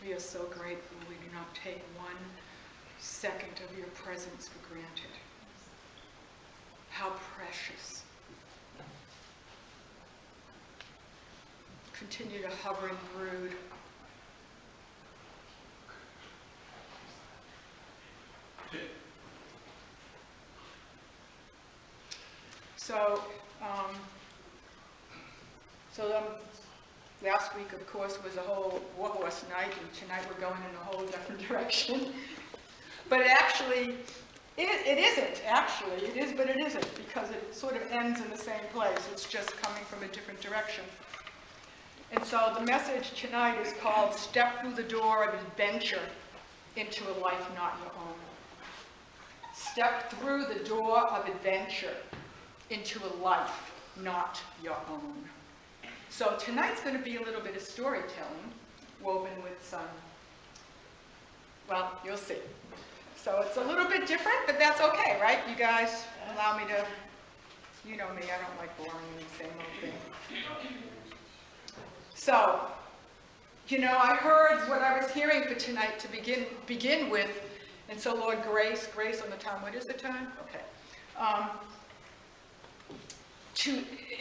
We are so grateful. We do not take 1 second of your presence for granted. How precious. Continue to hover and brood. So last week, of course, was a whole warhorse night, and tonight we're going in a whole different direction. But actually, it isn't, actually. It is, but it isn't, because it sort of ends in the same place. It's just coming from a different direction. And so the message tonight is called Step Through the Door of Adventure into a Life Not Your Own. Step through the door of adventure into a life not your own. So tonight's going to be a little bit of storytelling woven with some, well, you'll see. So it's a little bit different, but that's okay, right? You guys allow me to, you know me, I don't like boring and the same old thing. So, you know, I heard what I was hearing for tonight to begin with, and so Lord, grace on the time. What is the time? Okay.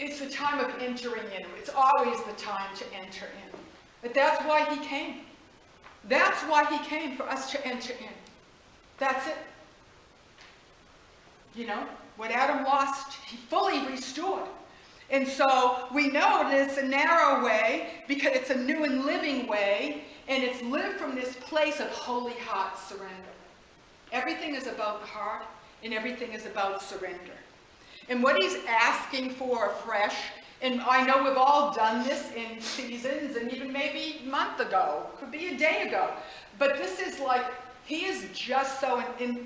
It's the time of entering in. It's always the time to enter in. But that's why he came. That's why he came, for us to enter in. That's it. You know, what Adam lost, he fully restored. And so we know that it's a narrow way because it's a new and living way, and it's lived from this place of holy heart surrender. Everything is about the heart, and everything is about surrender. And what he's asking for afresh, and I know we've all done this in seasons, and even maybe a month ago, could be a day ago, but this is like, he is just so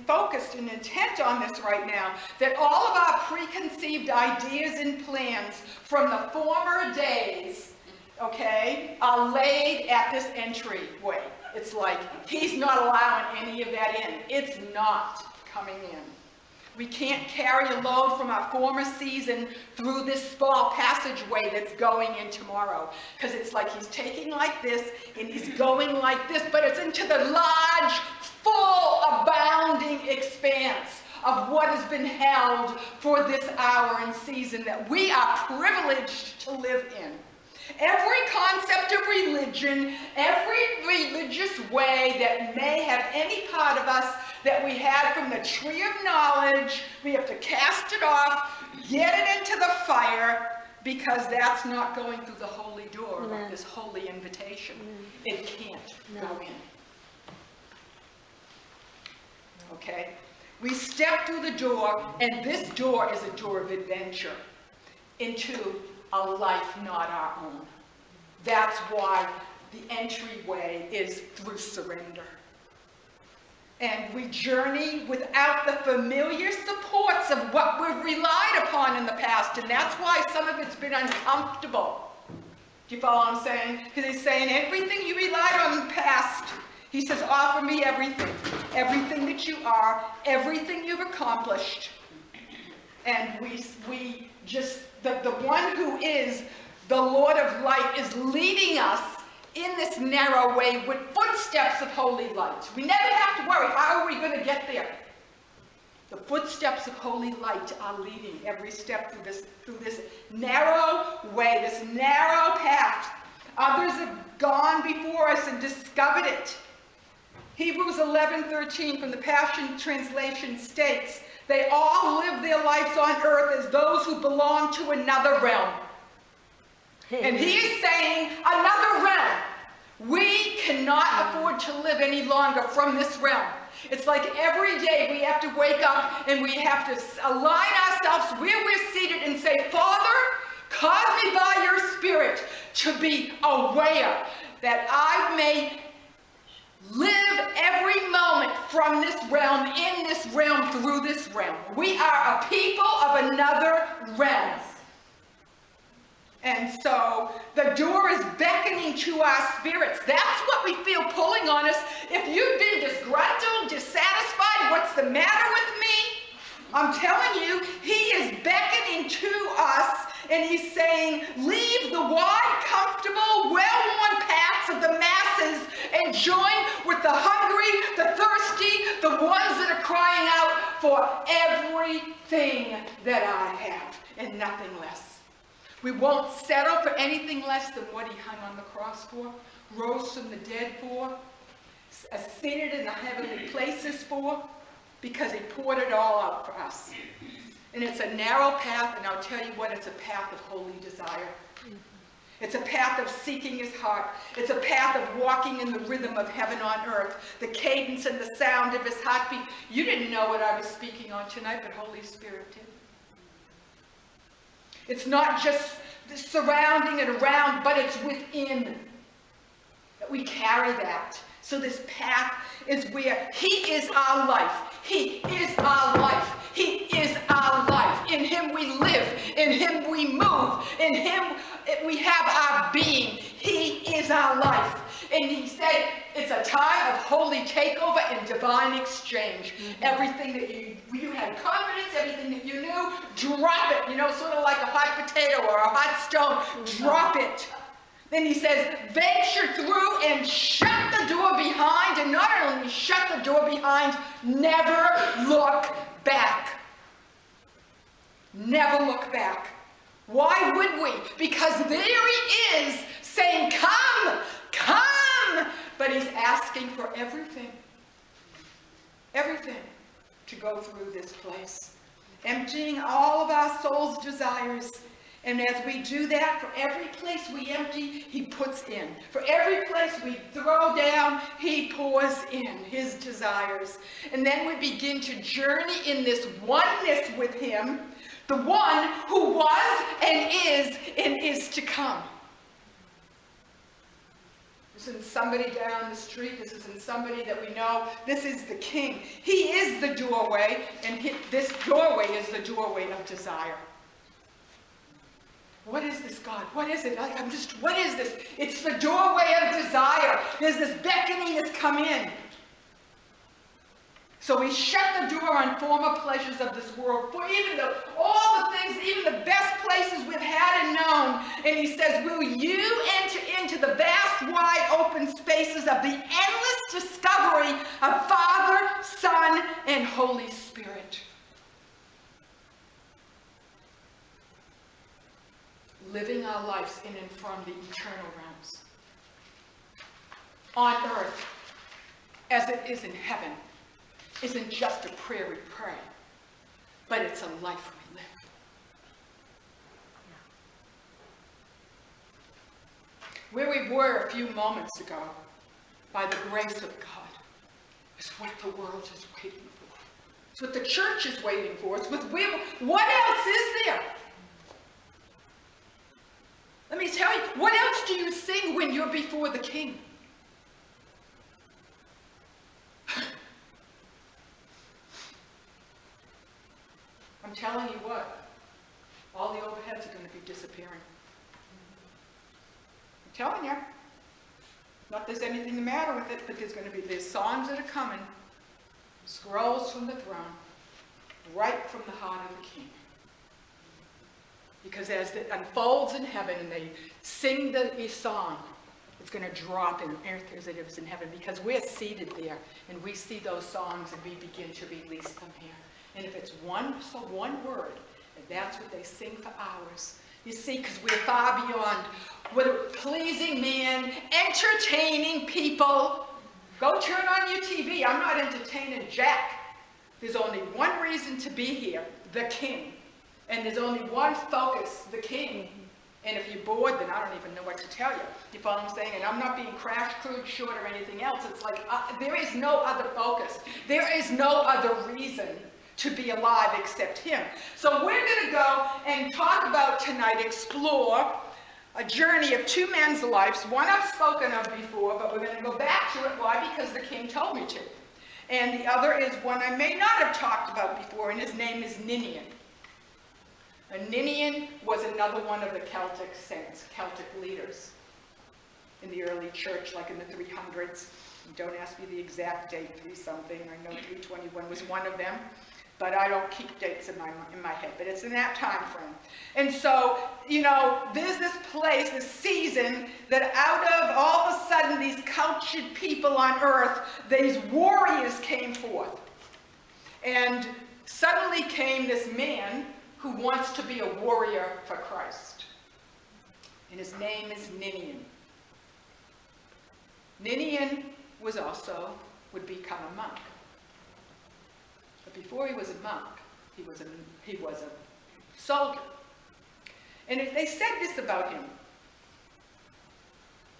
focused and intent on this right now that all of our preconceived ideas and plans from the former days, okay, are laid at this entryway. It's like he's not allowing any of that in. It's not coming in. We can't carry a load from our former season through this small passageway that's going in tomorrow. Because it's like he's taking like this and he's going like this, but it's into the large, full, abounding expanse of what has been held for this hour and season that we are privileged to live in. Every concept of religion, every religious way that may have any part of us that we had from the tree of knowledge, we have to cast it off, get it into the fire, because that's not going through the holy door of this holy invitation. It can't go in. Okay? We step through the door, and this door is a door of adventure into a life not our own. That's why the entryway is through surrender. And we journey without the familiar supports of what we've relied upon in the past, and that's why some of it's been uncomfortable. Do you follow what I'm saying? Because he's saying everything you relied on in the past, he says, offer me everything. Everything that you are, everything you've accomplished. And we just, the one who is the Lord of light is leading us in this narrow way with footsteps of holy light. We never have to worry, how are we going to get there? The footsteps of holy light are leading every step through this narrow way, this narrow path. Others have gone before us and discovered it. Hebrews 11:13 from the Passion Translation states, they all live their lives on earth as those who belong to another realm. And he is saying, another realm. We cannot afford to live any longer from this realm. It's like every day we have to wake up and we have to align ourselves where we're seated and say, Father, cause me by your Spirit to be aware that I may live every moment from this realm, in this realm, through this realm. We are a people of another realm. And so the door is beckoning to our spirits. That's what we feel pulling on us. If you've been disgruntled, dissatisfied, what's the matter with me? I'm telling you, he is beckoning to us, and he's saying, leave the wide, comfortable, well-worn paths of the masses and join with the hungry, the thirsty, the ones that are crying out for everything that I have and nothing less. We won't settle for anything less than what he hung on the cross for, rose from the dead for, ascended in the heavenly places for, because he poured it all out for us. And it's a narrow path, and I'll tell you what, it's a path of holy desire. It's a path of seeking his heart. It's a path of walking in the rhythm of heaven on earth, the cadence and the sound of his heartbeat. You didn't know what I was speaking on tonight, but Holy Spirit did. It's not just surrounding it around, but it's within that we carry that. So this path is where he is our life. He is our life. He is our life. In him we live. In him we move. In him we have our being. He is our life. And he said it's a time of holy takeover and divine exchange. Everything that you had confidence, everything that you knew, drop it. You know, sort of like a hot potato or a hot stone. Drop it. Then he says, venture through and shut the door behind, and not only shut the door behind, never look back. Never look back. Why would we? Because there he is saying, come, come. But he's asking for everything. Everything to go through this place. Emptying all of our soul's desires. And as we do that, for every place we empty, he puts in. For every place we throw down, he pours in his desires. And then we begin to journey in this oneness with him, the one who was and is to come. This isn't somebody down the street. This isn't somebody that we know. This is the King. He is the doorway, and this doorway is the doorway of desire. What is this, God? What is it? What is this? It's the doorway of desire. There's this beckoning that's come in. So we shut the door on former pleasures of this world, for even all the things, even the best places we've had and known. And he says, will you enter into the vast, wide open spaces of the endless discovery of Father, Son, and Holy Spirit? Living our lives in and from the eternal realms. On earth, as it is in heaven, isn't just a prayer we pray, but it's a life we live. Where we were a few moments ago, by the grace of God, is what the world is waiting for. It's what the church is waiting for. It's what else is there? Let me tell you, what else do you sing when you're before the King? I'm telling you what, all the overheads are going to be disappearing. I'm telling you. Not that there's anything the matter with it, but there's songs that are coming, scrolls from the throne, right from the heart of the King. Because as it unfolds in heaven and they sing the song, it's going to drop in earth as it is in heaven, because we're seated there and we see those songs and we begin to release them here. And if it's one word, and that's what they sing for hours. You see, because we're far beyond what pleasing man, entertaining people. Go turn on your TV. I'm not entertaining Jack. There's only one reason to be here, the King. And there's only one focus, the King. And if you're bored, then I don't even know what to tell you. You follow what I'm saying? And I'm not being crash, crude, short, or anything else. It's like there is no other focus. There is no other reason to be alive except him. So we're going to go and talk about tonight, explore a journey of two men's lives. One I've spoken of before, but we're going to go back to it. Why? Because the King told me to. And the other is one I may not have talked about before, and his name is Ninian. And Ninian was another one of the Celtic saints, Celtic leaders in the early church, like in the 300s. Don't ask me the exact date, 3-something. I know 321 was one of them. but I don't keep dates in my head, but it's in that time frame. And so, you know, there's this place, this season, that out of all of a sudden these cultured people on earth, these warriors came forth. And suddenly came this man who wants to be a warrior for Christ. And his name is Ninian. Ninian would become a monk. But before he was a monk, he was a soldier. And they said this about him: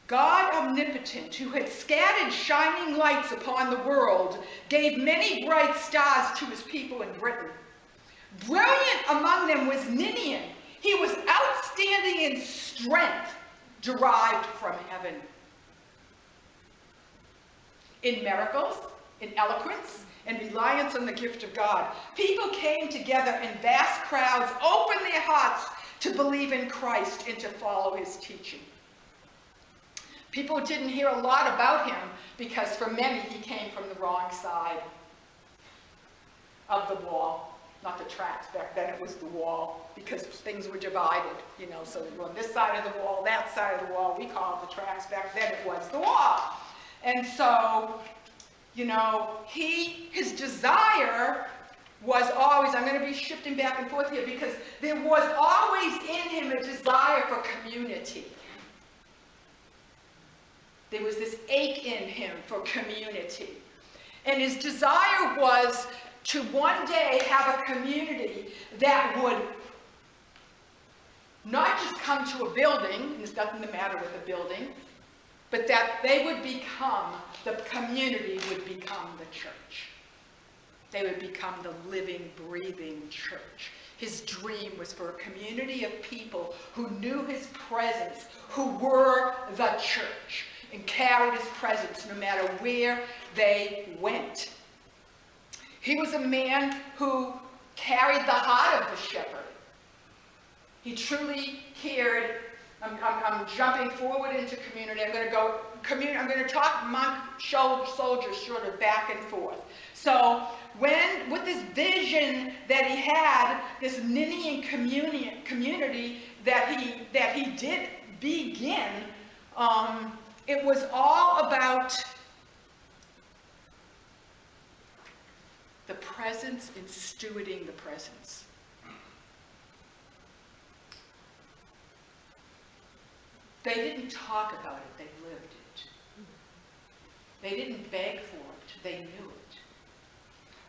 God omnipotent, who had scattered shining lights upon the world, gave many bright stars to his people in Britain. Brilliant among them was Ninian. He was outstanding in strength derived from heaven. In miracles, in eloquence, and reliance on the gift of God, people came together in vast crowds, opened their hearts to believe in Christ and to follow his teaching. People didn't hear a lot about him because for many he came from the wrong side of the wall. Not the tracks, back then it was the wall, because things were divided, you know, so on this side of the wall, that side of the wall, we call it the tracks, back then it was the wall. And so, you know, his desire was always, I'm going to be shifting back and forth here, because there was always in him a desire for community. There was this ache in him for community. And his desire was to one day have a community that would not just come to a building, and there's nothing the matter with a building, but that they would become, the community would become the church. They would become the living, breathing church. His dream was for a community of people who knew his presence, who were the church, and carried his presence no matter where they went. He was a man who carried the heart of the shepherd. He truly cared. I'm jumping forward into community. I'm going to go community. I'm going to talk monk, soldier, sort of back and forth. So with this vision that he had, this Ninian community that he did begin, it was all about the presence and stewarding the presence. They didn't talk about it, they lived it. They didn't beg for it, they knew it.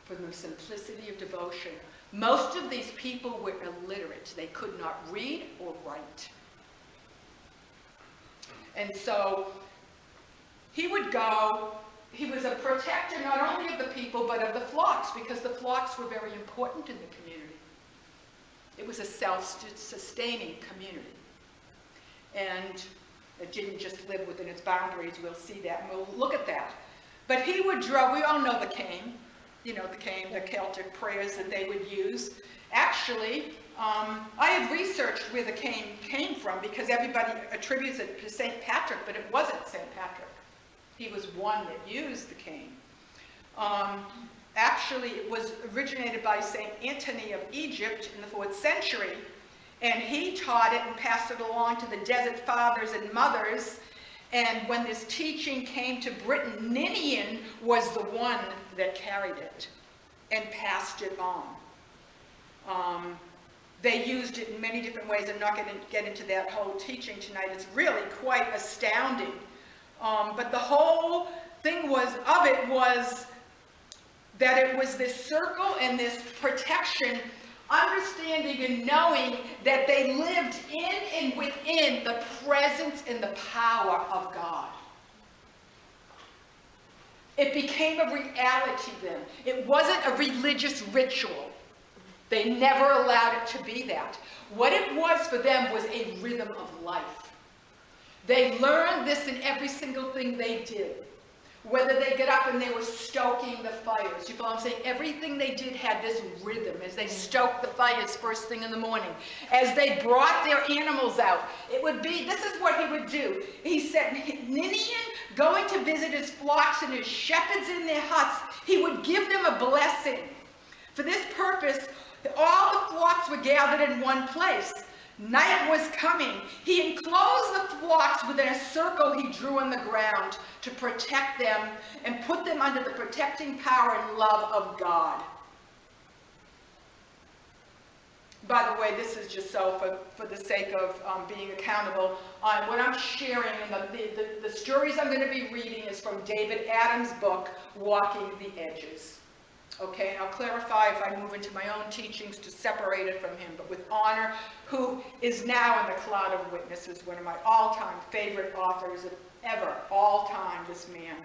From the simplicity of devotion. Most of these people were illiterate. They could not read or write. And so he would go. He was a protector not only of the people, but of the flocks, because the flocks were very important in the community. It was a self-sustaining community. And it didn't just live within its boundaries. We'll see that, and we'll look at that. But he would draw, we all know the cane, you know, the cane, the Celtic prayers that they would use. Actually, I had researched where the cane came from, because everybody attributes it to St. Patrick, but it wasn't St. Patrick. He was one that used the cane. Actually, it was originated by St. Anthony of Egypt in the 4th century, and he taught it and passed it along to the desert fathers and mothers. And when this teaching came to Britain, Ninian was the one that carried it and passed it on. They used it in many different ways. I'm not going to get into that whole teaching tonight. It's really quite astounding. But the whole thing was that it was this circle and this protection, understanding and knowing that they lived in and within the presence and the power of God. It became a reality then. It wasn't a religious ritual. They never allowed it to be that. What it was for them was a rhythm of life. They learned this in every single thing they did. Whether they get up and they were stoking the fires. You follow what I'm saying? Everything they did had this rhythm as they stoked the fires first thing in the morning. As they brought their animals out, it would be, this is what he would do. He said, Ninian going to visit his flocks and his shepherds in their huts, he would give them a blessing. For this purpose, all the flocks were gathered in one place. Night was coming. He enclosed the flocks within a circle he drew on the ground to protect them and put them under the protecting power and love of God. By the way, this is just so for the sake of being accountable. What I'm sharing and the stories I'm going to be reading is from David Adams' book, Walking the Edges. Okay, and I'll clarify if I move into my own teachings to separate it from him, but with honor, who is now in the cloud of witnesses, one of my all-time favorite authors of ever, all time, this man.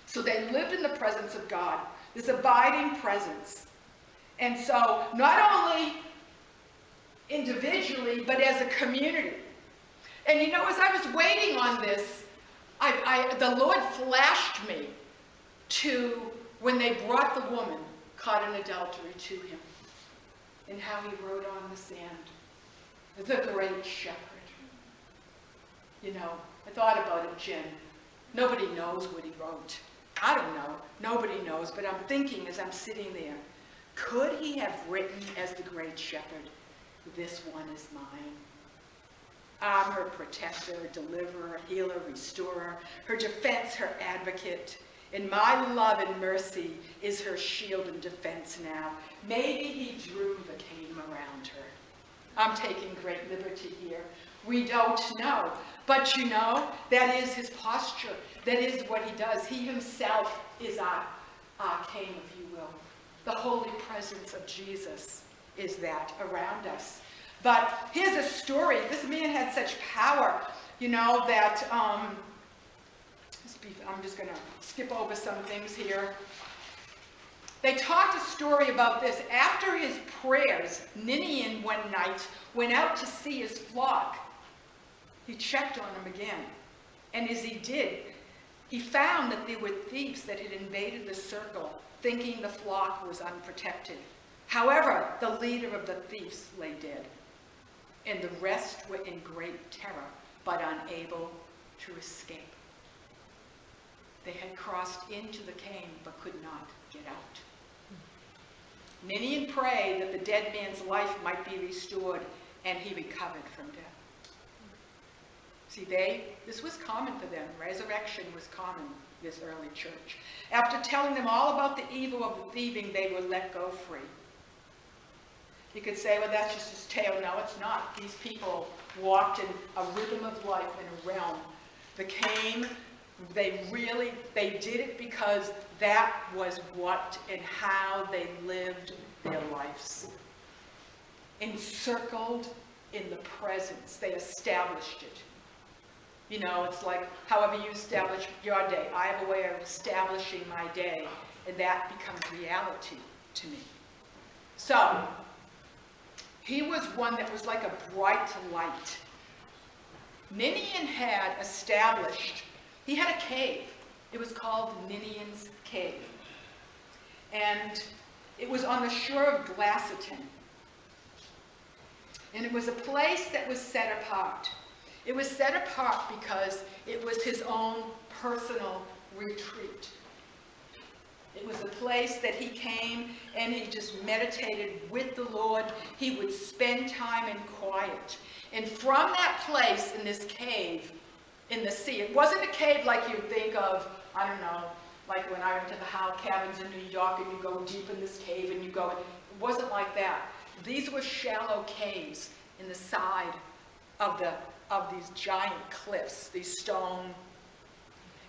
So they lived in the presence of God, this abiding presence. And so not only individually, but as a community. And you know, as I was waiting on this, the Lord flashed me to when they brought the woman caught in adultery to him, and how he wrote on the sand, the great shepherd. You know, I thought about it, Jen. Nobody knows what he wrote. I don't know. Nobody knows, but I'm thinking as I'm sitting there, could he have written as the great shepherd, this one is mine? I'm her protector, deliverer, healer, restorer, her defense, her advocate. And my love and mercy is her shield and defense now. Maybe he drew the cane around her. I'm taking great liberty here. We don't know. But you know, that is his posture. That is what he does. He himself is our cane, if you will. The holy presence of Jesus is that around us. But here's a story. This man had such power, you know, that I'm just going to skip over some things here. They talked a story about this. After his prayers, Ninian one night went out to see his flock. He checked on them again. And as he did, he found that there were thieves that had invaded the circle, thinking the flock was unprotected. However, the leader of the thieves lay dead, and the rest were in great terror, but unable to escape. They had crossed into the cave, but could not get out. Ninian prayed that the dead man's life might be restored, and he recovered from death. See, this was common for them. Resurrection was common, this early church. After telling them all about the evil of the thieving, they were let go free. You could say, well, that's just his tale. No, it's not. These people walked in a rhythm of life in a realm. They did it because that was what and how they lived their lives. Encircled in the presence. They established it. You know, it's like however you establish your day. I have a way of establishing my day, and that becomes reality to me. So, he was one that was like a bright light. Ninian had established, he had a cave. It was called Ninian's Cave. And it was on the shore of Glassington. And it was a place that was set apart. It was set apart because it was his own personal retreat. It was a place that he came and he just meditated with the Lord. He would spend time in quiet. And from that place in this cave, in the sea, it wasn't a cave like you think of, I don't know, like when I went to the Howe cabins in New York and you go deep in this cave and you go, it wasn't like that. These were shallow caves in the side of these giant cliffs, these stone,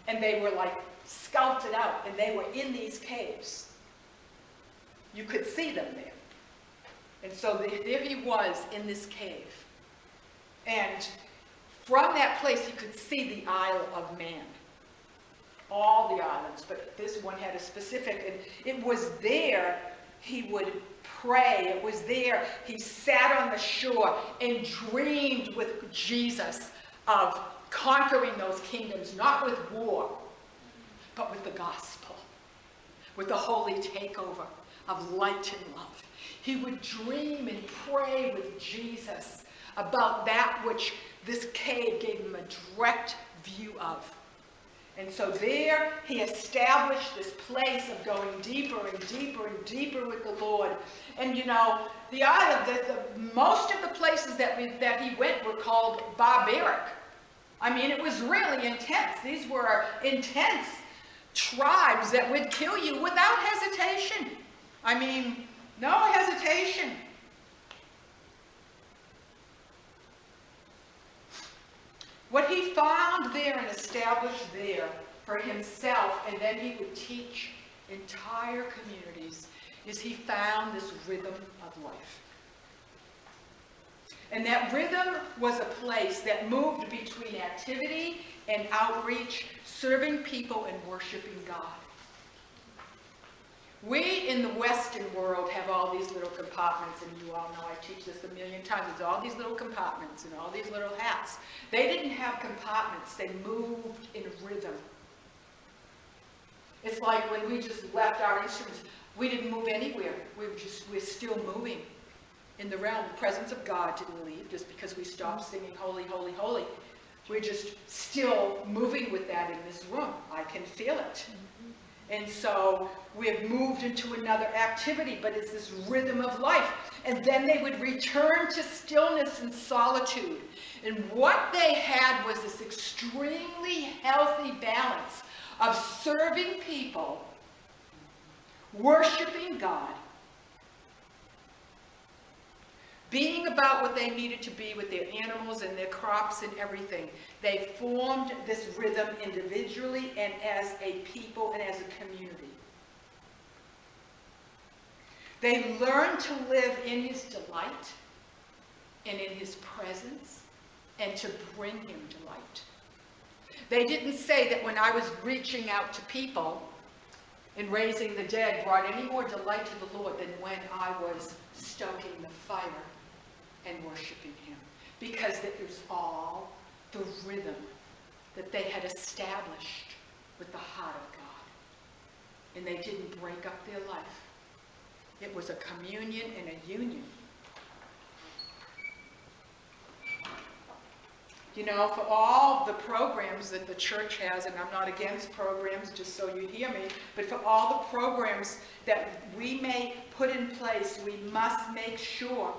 and they were like sculpted out, and they were in these caves. You could see them there. And so there he was in this cave. And from that place, you could see the Isle of Man. All the islands, but this one had a specific, and it was there he would pray. It was there he sat on the shore and dreamed with Jesus of conquering those kingdoms, not with war, but with the gospel, with the holy takeover of light and love. He would dream and pray with Jesus about that which this cave gave him a direct view of. And so there he established this place of going deeper and deeper and deeper with the Lord. And you know, most of the places that he went were called barbaric. I mean, it was really intense. These were intense tribes that would kill you without hesitation. I mean, no hesitation. What he found there and established there for himself, and then he would teach entire communities, is he found this rhythm of life. And that rhythm was a place that moved between activity and outreach, serving people and worshiping God. We in the Western world have all these little compartments, and you all know I teach this a million times. There's all these little compartments and all these little hats. They didn't have compartments. They moved in rhythm. It's like when we just left our instruments, we didn't move anywhere. We're still moving in the realm. The presence of God didn't leave just because we stopped singing holy, holy, holy. We're just still moving with that in this room. I can feel it. And so we've moved into another activity, but it's this rhythm of life. And then they would return to stillness and solitude. And what they had was this extremely healthy balance of serving people, worshiping God, being about what they needed to be with their animals and their crops and everything. They formed this rhythm individually and as a people and as a community. They learned to live in his delight and in his presence and to bring him delight. They didn't say that when I was reaching out to people and raising the dead brought any more delight to the Lord than when I was stoking the fire and worshiping him, because it was all the rhythm that they had established with the heart of God. And they didn't break up their life. It was a communion and a union. You know, for all the programs that the church has, and I'm not against programs, just so you hear me, but for all the programs that we may put in place, we must make sure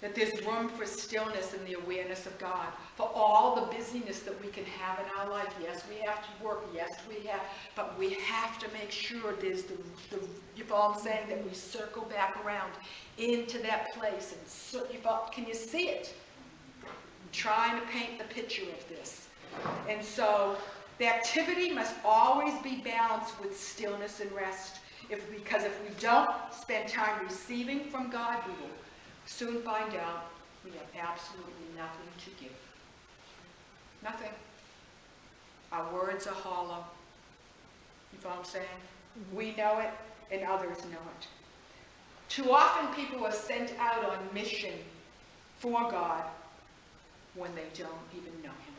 that there's room for stillness and the awareness of God. For all the busyness that we can have in our life, yes, we have to work, yes, we have, but we have to make sure there's you follow what I'm saying, that we circle back around into that place. And so, can you see it? I'm trying to paint the picture of this. And so the activity must always be balanced with stillness and rest. Because if we don't spend time receiving from God, we will soon find out we have absolutely nothing to give. Nothing. Our words are hollow. You know what I'm saying? We know it and others know it. Too often people are sent out on mission for God when they don't even know him.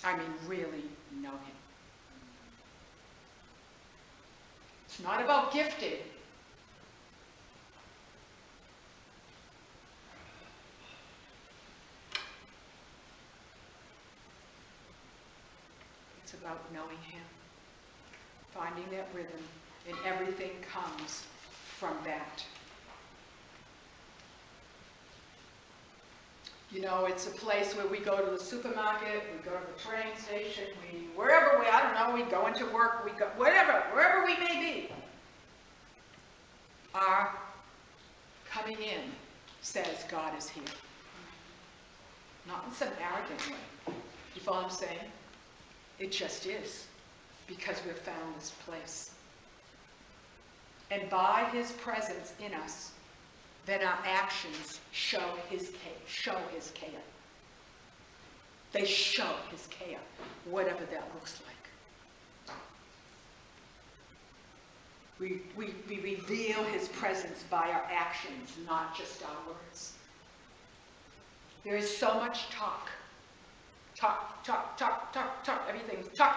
I mean, really know him. It's not about gifted. It's about knowing him, finding that rhythm, and everything comes from that. You know, it's a place where we go to the supermarket, we go to the train station, I don't know, we go into work, we go, wherever we may be. Our coming in says God is here. Not in some arrogant way. You follow what I'm saying? It just is, because we've found this place. And by his presence in us, then our actions show his care. They show his care, whatever that looks like. We reveal his presence by our actions, not just our words. There is so much talk. Talk. Everything's talk.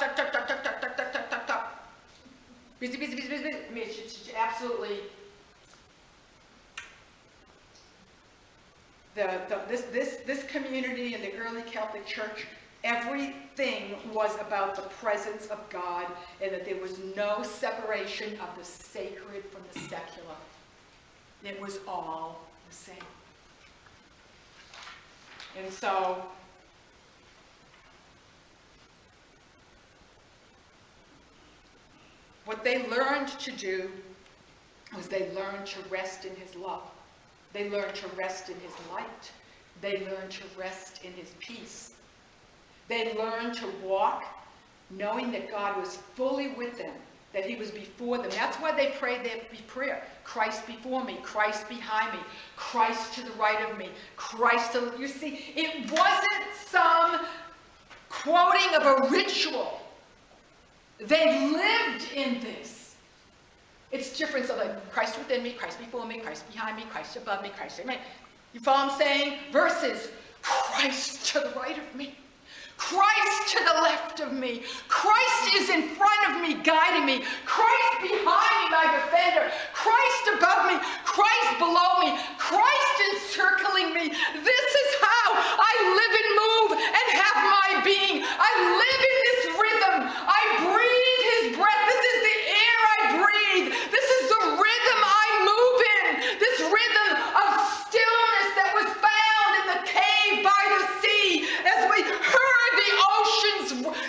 Busy. I mean, it's absolutely. This community in the early Celtic church, every thing was about the presence of God, and that there was no separation of the sacred from the secular. It was all the same. And so, what they learned to do was they learned to rest in his love. They learned to rest in his light. They learned to rest in his peace. They learned to walk knowing that God was fully with them, that he was before them. That's why they prayed their prayer. Christ before me, Christ behind me, Christ to the right of me, Christ to... You see, it wasn't some quoting of a ritual. They lived in this. It's different. So like, Christ within me, Christ before me, Christ behind me, Christ above me, Christ in me. You follow what I'm saying? Versus Christ to the right of me, Christ to the left of me, Christ is in front of me, guiding me, Christ behind me, my defender, Christ above me, Christ below me, Christ encircling me. This is how I live and move and have my being. I live in this rhythm. I breathe his breath. This is the air I breathe. This is the rhythm I move in. This rhythm of stillness that was found in the cave by the sea as we heard the oceans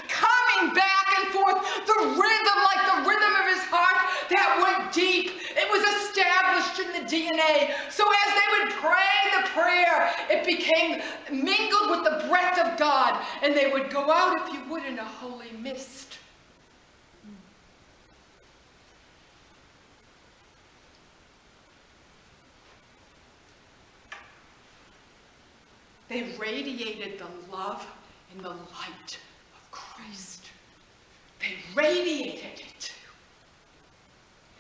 coming back and forth. The rhythm, like the rhythm of his heart that went deep. It was established in the DNA. So as they would pray the prayer, it became mingled with the breath of God. And they would go out, if you would, in a holy mist. They radiated the love and the light of Christ. They radiated it.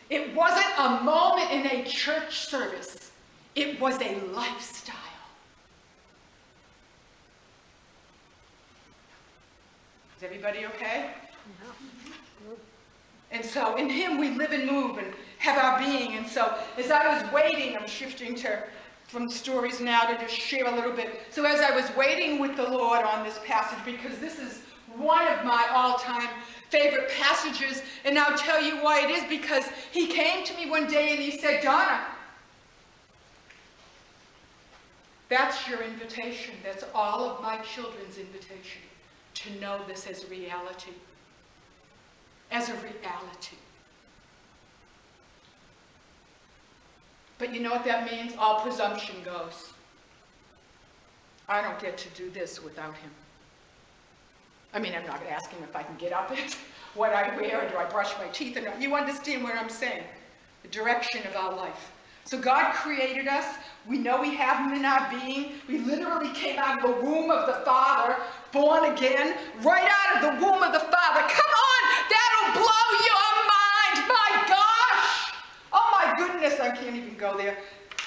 It wasn't a moment in a church service. It was a lifestyle. Is everybody okay? Yeah. And so in him we live and move and have our being. And so as I was waiting, I'm shifting from stories now to just share a little bit. So as I was waiting with the Lord on this passage, because this is one of my all-time favorite passages, and I'll tell you why it is, because he came to me one day and he said, Donna, that's your invitation. That's all of my children's invitation, to know this as reality. As a reality. But you know what that means? All presumption goes. I don't get to do this without him. I mean, I'm not going to ask him if I can get up and what I wear, or do I brush my teeth? And you understand what I'm saying? The direction of our life. So God created us. We know we have him in our being. We literally came out of the womb of the Father, born again, right out of the womb of the Father. Come on, that'll blow your mind. My gosh. Oh my goodness, I can't even go there.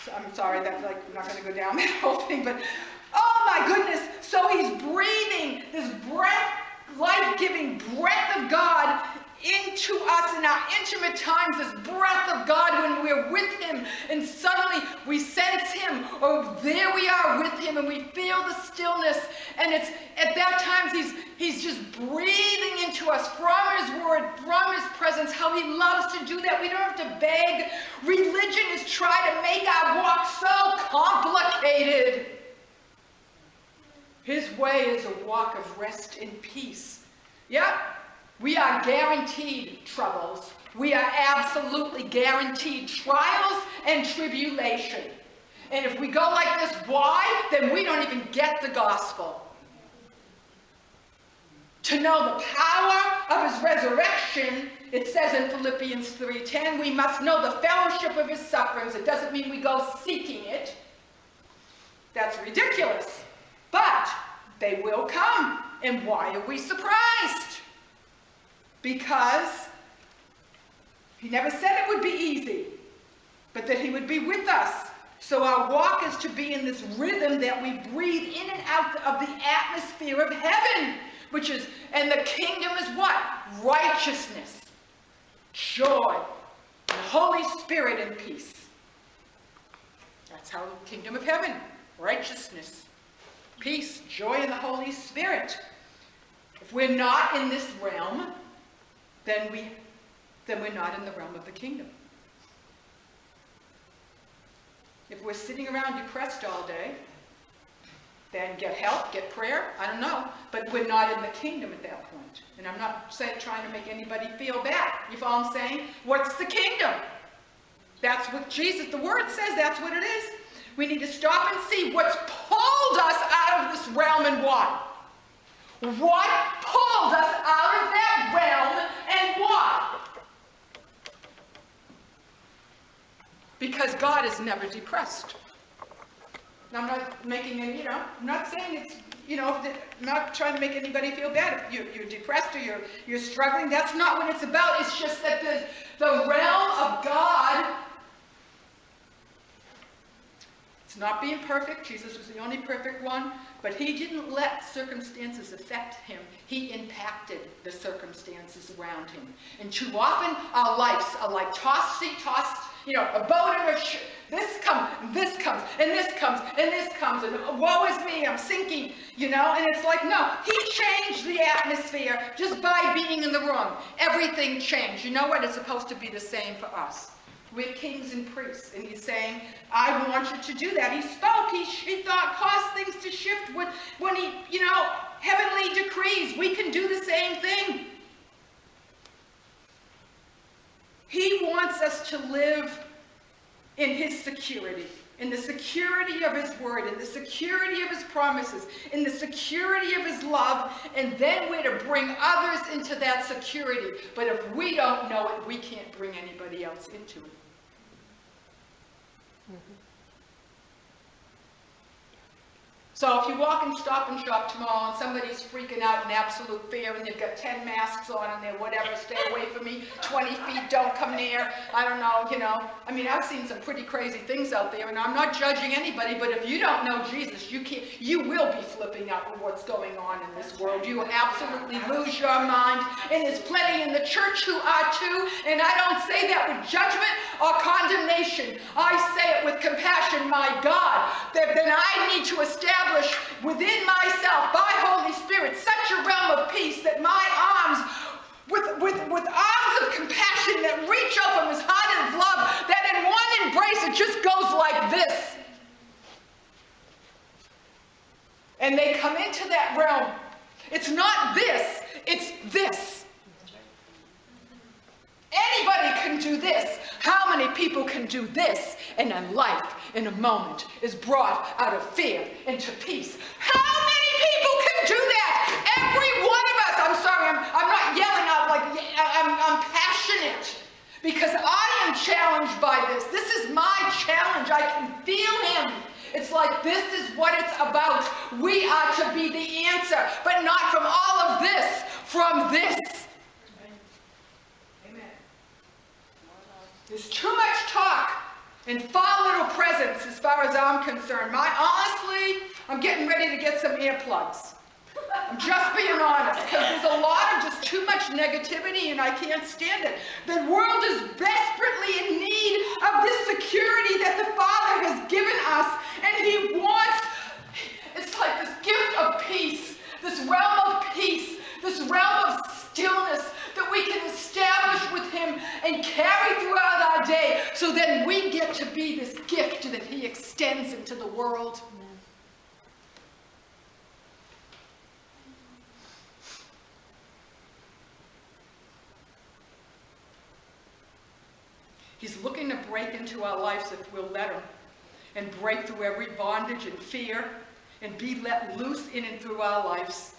So I'm sorry, that's like, I'm not going to go down that whole thing, but oh my goodness. So he's breathing this breath, life-giving breath of God into us in our intimate times, this breath of God when we're with him, and suddenly we sense him, or there we are with him, and we feel the stillness, and it's at that times he's just breathing into us from his word, from his presence, how he loves to do that. We don't have to beg. Religion is trying to make our walk so complicated. His way is a walk of rest and peace. Yep. We are guaranteed troubles. We are absolutely guaranteed trials and tribulation. And if we go like this, why? Then we don't even get the gospel. To know the power of his resurrection, it says in Philippians 3:10, we must know the fellowship of his sufferings. It doesn't mean we go seeking it. That's ridiculous. But they will come. And why are we surprised? Because he never said it would be easy, but that he would be with us. So our walk is to be in this rhythm that we breathe in and out of the atmosphere of heaven, which is, and the kingdom is what? Righteousness, joy, the Holy Spirit, and peace. That's how the kingdom of heaven, righteousness, peace, joy in the Holy Spirit. If we're not in this realm, then we're not in the realm of the kingdom. If we're sitting around depressed all day, then get help, get prayer, I don't know. But we're not in the kingdom at that point. And I'm not trying to make anybody feel bad. You follow what I'm saying? What's the kingdom? That's what Jesus, the word says that's what it is. We need to stop and see what's pulled us out of this realm and why. What pulled us out of that realm and why? Because God is never depressed. Now, I'm not making any, I'm not saying it's, I'm not trying to make anybody feel bad. If you're depressed or you're struggling, that's not what it's about. It's just that the realm of God, it's not being perfect. Jesus was the only perfect one, but he didn't let circumstances affect him. He impacted the circumstances around him. And too often our lives are like tossed, a boat in a ship. This comes, and this comes, and this comes, and this comes, and woe is me, I'm sinking, and it's like, no, he changed the atmosphere just by being in the room. Everything changed. You know what? It's supposed to be the same for us. We're kings and priests, and he's saying, I want you to do that. He spoke, he thought, caused things to shift when he, heavenly decrees. We can do the same thing. He wants us to live in his security, in the security of his word, in the security of his promises, in the security of his love, and then we're to bring others into that security. But if we don't know it, we can't bring anybody else into it. So if you walk in Stop and Shop tomorrow and somebody's freaking out in absolute fear and they've got 10 masks on and they're whatever, stay away from me, 20 feet, don't come near, I don't know, I've seen some pretty crazy things out there, and I'm not judging anybody, but if you don't know Jesus, you will be flipping out with what's going on in this world. You will absolutely lose your mind, and there's plenty in the church who are too, and I don't say that with judgment or condemnation. I say it with compassion, my God, that then I need to establish within myself by Holy Spirit such a realm of peace that my arms, with arms of compassion that reach out from his heart of love, that in one embrace it just goes like this. And they come into that realm. It's not this, it's this. Anybody can do this. How many people can do this? And then life, in a moment, is brought out of fear into peace. How many people can do that? Every one of us. I'm sorry, I'm not yelling out like, I'm passionate. Because I am challenged by this. This is my challenge. I can feel him. It's like this is what it's about. We are to be the answer, but not from all of this, from this. There's too much talk and far little presence as far as I'm concerned. Honestly, I'm getting ready to get some earplugs. I'm just being honest, because there's a lot of just too much negativity and I can't stand it. The world is desperately in need of this security that the Father has given us, and he wants, it's like this gift of peace, this realm of peace, this realm of stillness that we can establish with him and carry throughout our day, so then we get to be this gift that he extends into the world. He's looking to break into our lives if we'll let him, and break through every bondage and fear and be let loose in and through our lives.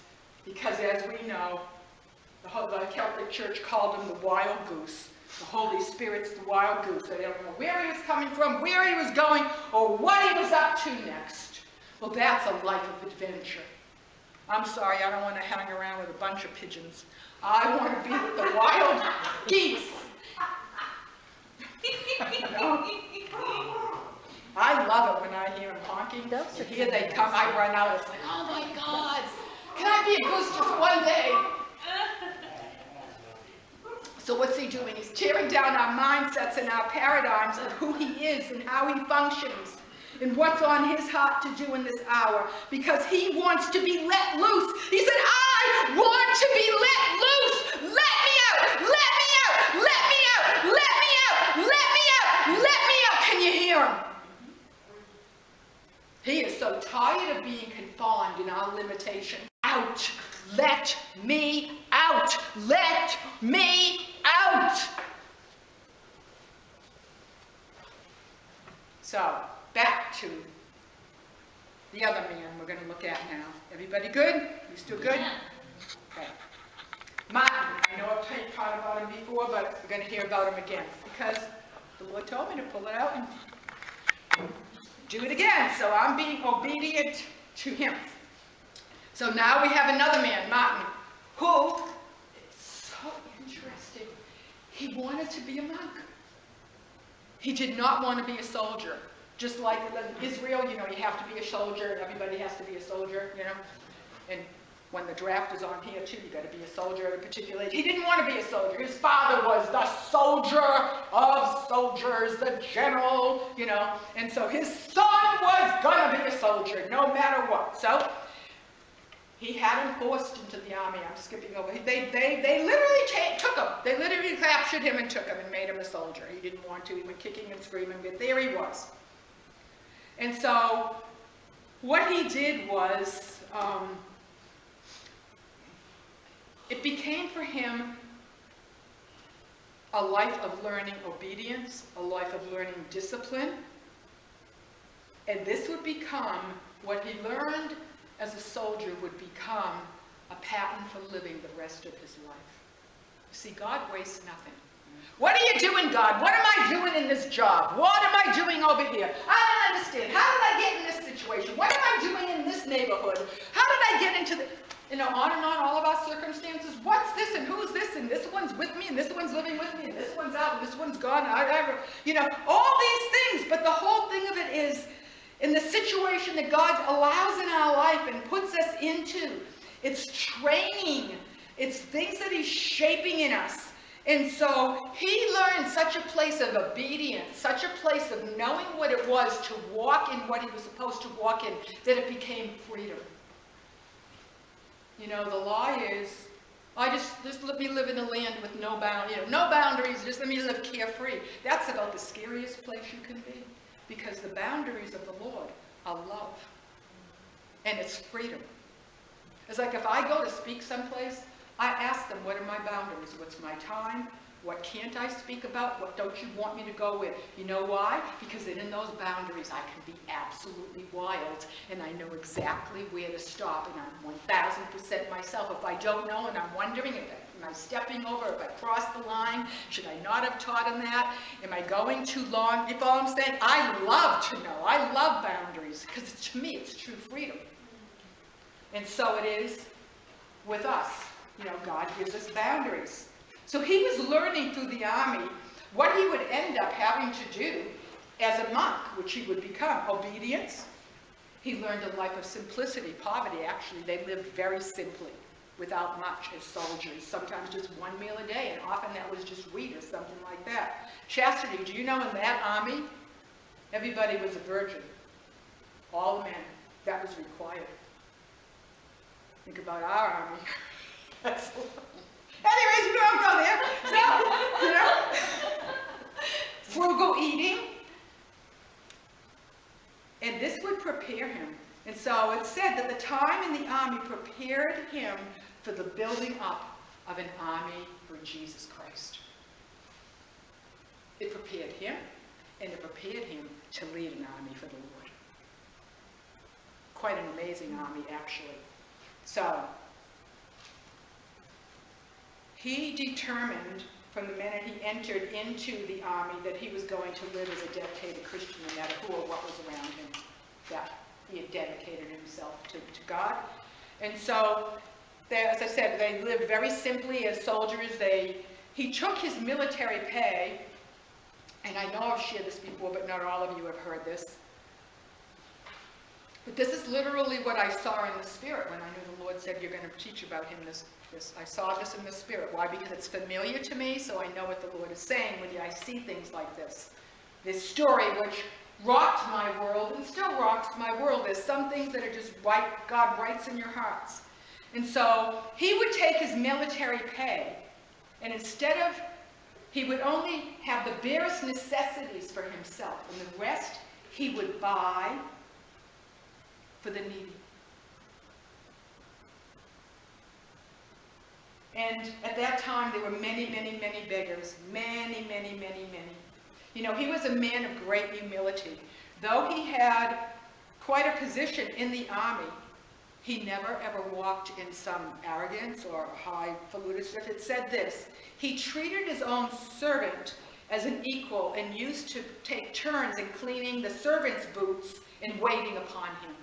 Because as we know, the Celtic Church called him the wild goose. The Holy Spirit's the wild goose. They don't know where he was coming from, where he was going, or what he was up to next. Well, that's a life of adventure. I'm sorry, I don't want to hang around with a bunch of pigeons. I want to be with the wild geese. I love it when I hear them honking. Here they come, I run out. It's like, oh my God, can I be a goose just one day? So what's he doing? He's tearing down our mindsets and our paradigms of who he is and how he functions and what's on his heart to do in this hour, because he wants to be let loose. He said, I want to be let loose. Let me out. Let me out. Let me out. Let me out. Let me out. Let me out. Can you hear him? He is so tired of being confined in our limitation. Out. Let me out. Let me out. So, back to the other man we're going to look at now. Everybody good? You still good? Okay. Martin, I know I've told part about him before, but we're going to hear about him again, because the Lord told me to pull it out and do it again. So I'm being obedient to him. So now we have another man, Martin, who, it's so interesting, he wanted to be a monk. He did not want to be a soldier. Just like in Israel, you know, you have to be a soldier. Everybody has to be a soldier, you know. And when the draft is on here too, you got to be a soldier at a particular age. He didn't want to be a soldier. His father was the soldier of soldiers, the general, you know. And so his son was going to be a soldier, no matter what. So he had him forced into the army. I'm skipping over. They literally took him. They literally captured him and took him and made him a soldier. He didn't want to. He went kicking and screaming, but there he was. And so what he did was, it became for him a life of learning obedience, a life of learning discipline. And this would become, what he learned as a soldier would become a pattern for living the rest of his life. You see, God wastes nothing. What are you doing, God? What am I doing in this job? What am I doing over here? I don't understand. How did I get in this situation? What am I doing in this neighborhood? How did I get into the, you know, on and on, all of our circumstances. What's this and who's this? And this one's with me and this one's living with me and this one's out and this one's gone. You know, all these things. But the whole thing of it is, in the situation that God allows in our life and puts us into, it's training. It's things that he's shaping in us. And so he learned such a place of obedience, such a place of knowing what it was to walk in what he was supposed to walk in, that it became freedom. You know, the law is, just let me live in a land with no boundaries, just let me live carefree. That's about the scariest place you can be, because the boundaries of the Lord are love, and it's freedom. It's like if I go to speak someplace, I ask them, what are my boundaries? What's my time? What can't I speak about? What don't you want me to go with? You know why? Because in those boundaries, I can be absolutely wild, and I know exactly where to stop, and I'm 1,000% myself. If I don't know, and I'm wondering, am I stepping over? If I cross the line, should I not have taught him that? Am I going too long? You follow what I'm saying? I love to know. I love boundaries, because to me, it's true freedom. And so it is with us. You know, God gives us boundaries. So he was learning through the army what he would end up having to do as a monk, which he would become. Obedience. He learned a life of simplicity, poverty. Actually, they lived very simply, without much as soldiers. Sometimes just one meal a day, and often that was just wheat or something like that. Chastity. Do you know in that army, everybody was a virgin. All the men. That was required. Think about our army. Anyways, we don't go there. So, you know, frugal eating. And this would prepare him. And so it said that the time in the army prepared him for the building up of an army for Jesus Christ. It prepared him, and it prepared him to lead an army for the Lord. Quite an amazing army, actually. So, he determined from the minute he entered into the army that he was going to live as a dedicated Christian, no matter who or what was around him, that he had dedicated himself to God. And so, as I said, they lived very simply as soldiers. He took his military pay, and I know I've shared this before, but not all of you have heard this. But this is literally what I saw in the Spirit when I knew the Lord said, you're going to teach about him this. I saw this in the Spirit. Why? Because it's familiar to me, so I know what the Lord is saying when I see things like this. This story, which rocked my world and still rocks my world. There's some things that are just right, God writes in your hearts. And so he would take his military pay, and instead of, he would only have the barest necessities for himself, and the rest he would buy for the needy. And at that time, there were many, many, many beggars. Many, many, many, many. You know, he was a man of great humility. Though he had quite a position in the army, he never ever walked in some arrogance or highfalutin. It said this: he treated his own servant as an equal and used to take turns in cleaning the servant's boots and waiting upon him.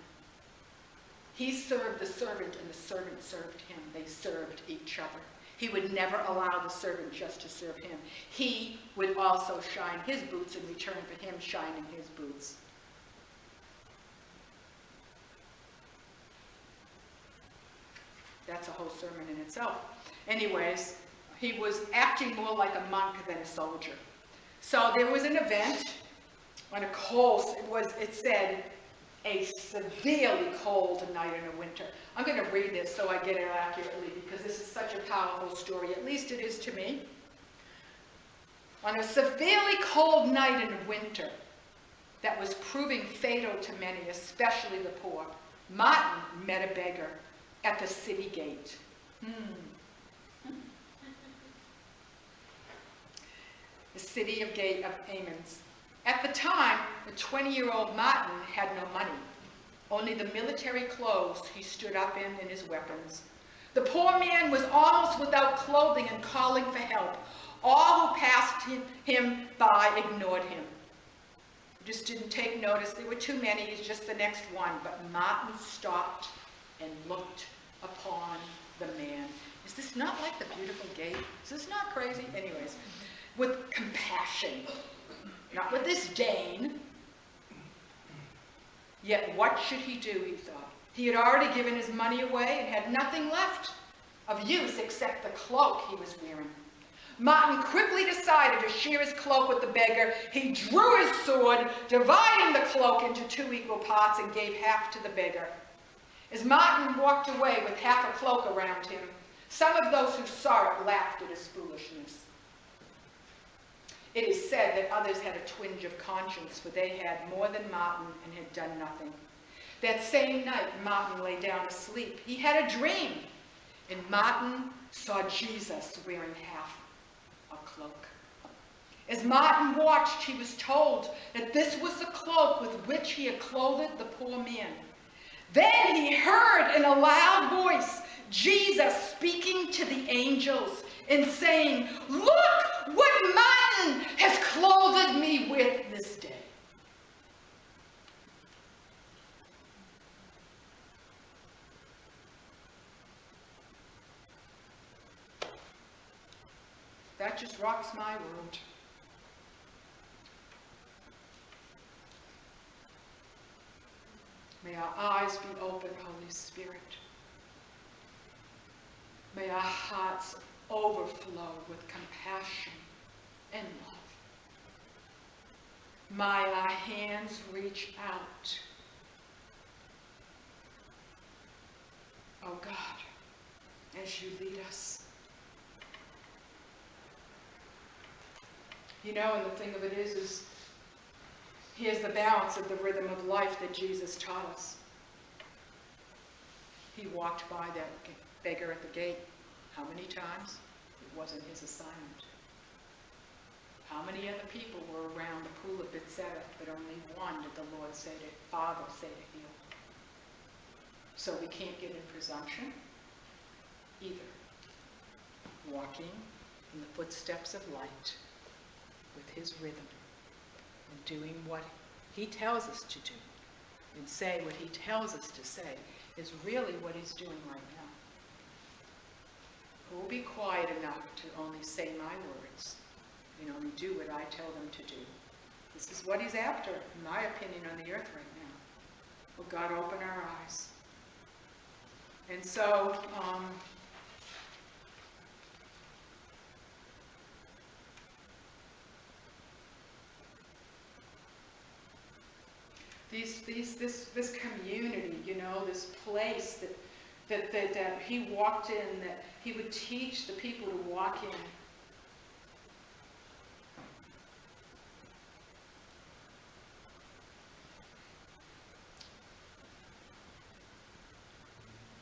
He served the servant and the servant served him. They served each other. He would never allow the servant just to serve him. He would also shine his boots in return for him shining his boots. That's a whole sermon in itself. Anyways, he was acting more like a monk than a soldier. So there was an event on a cold, it said, a severely cold night in the winter. I'm going to read this so I get it accurately, because this is such a powerful story. At least it is to me. On a severely cold night in the winter that was proving fatal to many, especially the poor, Martin met a beggar at the city gate. The city of Amiens. At the time, the 20-year-old Martin had no money, only the military clothes he stood up in his weapons. The poor man was almost without clothing and calling for help. All who passed him by ignored him. He just didn't take notice. There were too many. He's just the next one. But Martin stopped and looked upon the man. Is this not like the beautiful gate? Is this not crazy? Anyways, with compassion. Not with disdain. Yet what should he do, he thought. He had already given his money away and had nothing left of use except the cloak he was wearing. Martin quickly decided to share his cloak with the beggar. He drew his sword, dividing the cloak into 2 equal parts, and gave half to the beggar. As Martin walked away with half a cloak around him, some of those who saw it laughed at his foolishness. It is said that others had a twinge of conscience, for they had more than Martin and had done nothing. That same night, Martin lay down asleep. He had a dream, and Martin saw Jesus wearing half a cloak. As Martin watched, he was told that this was the cloak with which he had clothed the poor man. Then he heard in a loud voice Jesus speaking to the angels and saying, "Look what Martin has clothed me with this day." That just rocks my world. May our eyes be open, Holy Spirit. May our hearts overflow with compassion and love. May our hands reach out. Oh God, as you lead us. You know, and the thing of it is here's the balance of the rhythm of life that Jesus taught us. He walked by that beggar at the gate. How many times? It wasn't his assignment. How many other people were around the pool of Bethesda, but only one did the Lord say to, Father say to heal. So we can't get in presumption either. Walking in the footsteps of light with his rhythm and doing what he tells us to do and say what he tells us to say is really what he's doing right now. Who will be quiet enough to only say my words and only do what I tell them to do? This is what he's after, in my opinion, on the earth right now. Will God open our eyes? And so, this community, you know, this place that he walked in, that he would teach the people to walk in.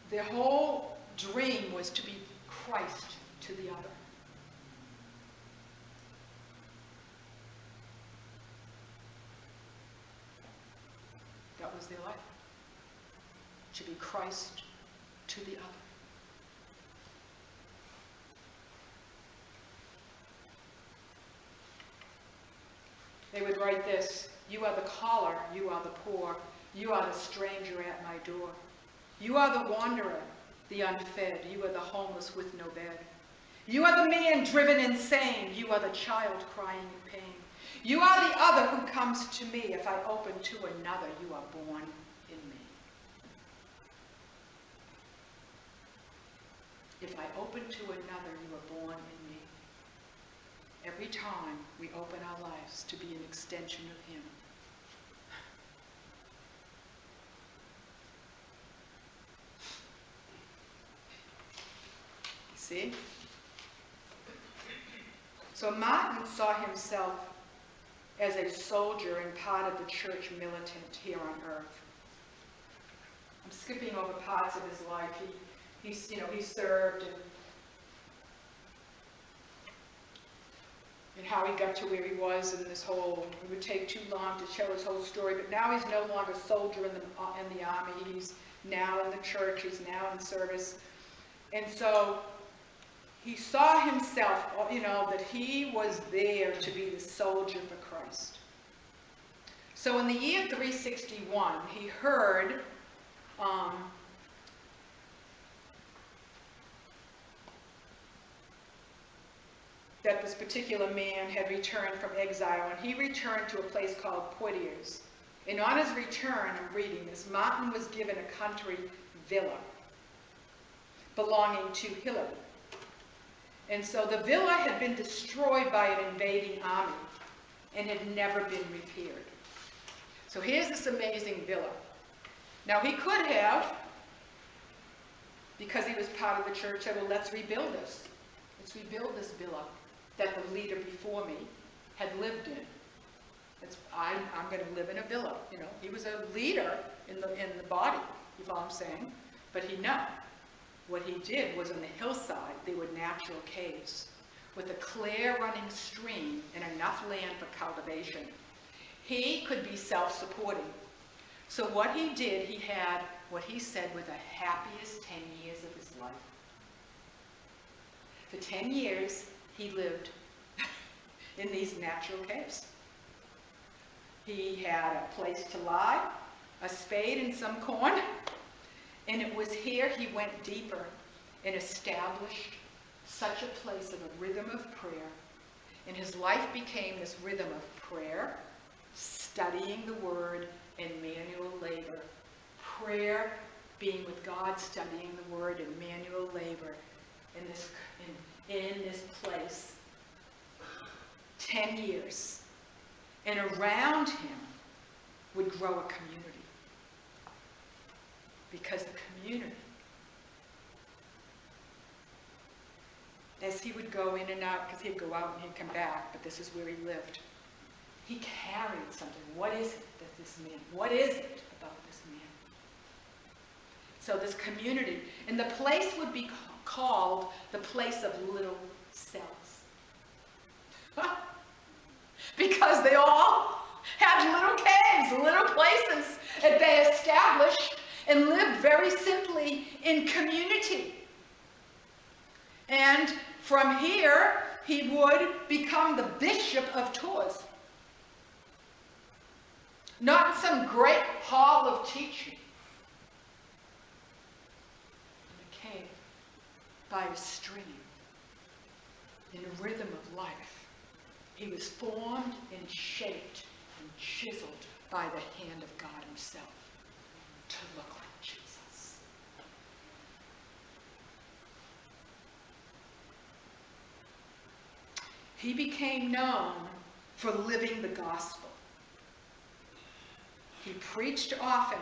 Their whole dream was to be Christ to the other. That was their life. To be Christ to the other. They would write this: "You are the caller, you are the poor, you are the stranger at my door. You are the wanderer, the unfed, you are the homeless with no bed. You are the man driven insane, you are the child crying in pain. You are the other who comes to me. If I open to another, you are born in me." If I open to another, you are born in me. Every time we open our lives to be an extension of him. See? So Martin saw himself as a soldier and part of the church militant here on earth. I'm skipping over parts of his life. He served and how he got to where he was, and this whole, it would take too long to tell his whole story, but now he's no longer a soldier in the army. He's now in the church. He's now in service. And so he saw himself, that he was there to be the soldier for Christ. So in the year 361, he heard that this particular man had returned from exile, and he returned to a place called Poitiers. And on his return, I'm reading this, Martin was given a country villa belonging to Hilary. And so the villa had been destroyed by an invading army and had never been repaired. So here's this amazing villa. Now he could have, because he was part of the church, said, well, let's rebuild this. Let's rebuild this villa that the leader before me had lived in. I'm going to live in a villa. He was a leader in the body, you follow what I'm saying? But what he did was on the hillside, there were natural caves with a clear running stream and enough land for cultivation. He could be self-supporting. So what he did, he had what he said were the happiest 10 years of his life. For 10 years, he lived in these natural caves. He had a place to lie, a spade and some corn, and it was here he went deeper and established such a place of a rhythm of prayer. And his life became this rhythm of prayer, studying the word, and manual labor. Prayer, being with God, studying the word, and manual labor in this place. 10 years. And around him would grow a community. Because the community, as he would go in and out, because he'd go out and he'd come back, but this is where he lived, he carried something. What is it that this man, what is it about this man? So this community, and the place would be called the place of little cells. Because they all had little caves, little places that they established and lived very simply in community. And from here, he would become the bishop of Tours. Not in some great hall of teaching. In a cave, by a stream, in a rhythm of life. He was formed and shaped and chiseled by the hand of God himself to look like Jesus. He became known for living the gospel. He preached often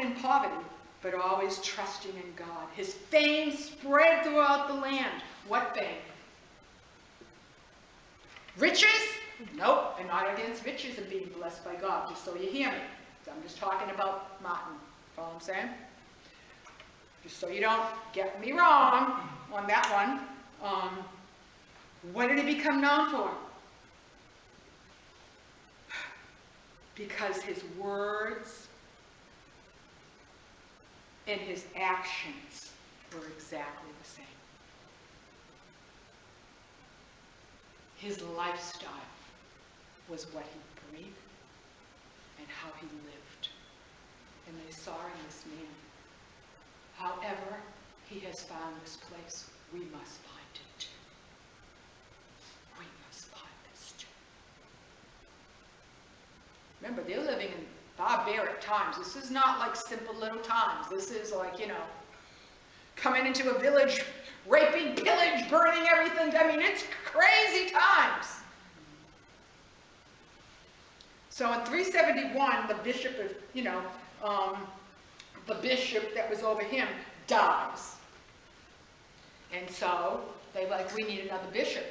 in poverty, but always trusting in God. His fame spread throughout the land. What fame? Riches? Nope, I'm not against riches and being blessed by God, just so you hear me. I'm just talking about Martin. Follow what I'm saying? Just so you don't get me wrong on that one. What did he become known for? Because his words and his actions were exactly the same. His lifestyle was what he breathed and how he lived. And they saw in this man. However he has found this place, we must find it too. We must find this too. Remember, they're living in barbaric times. This is not like simple little times. This is like, coming into a village, raping, pillage, burning everything. I mean, it's crazy times. So in 371, the bishop of, the bishop that was over him dies. And so they're like, we need another bishop.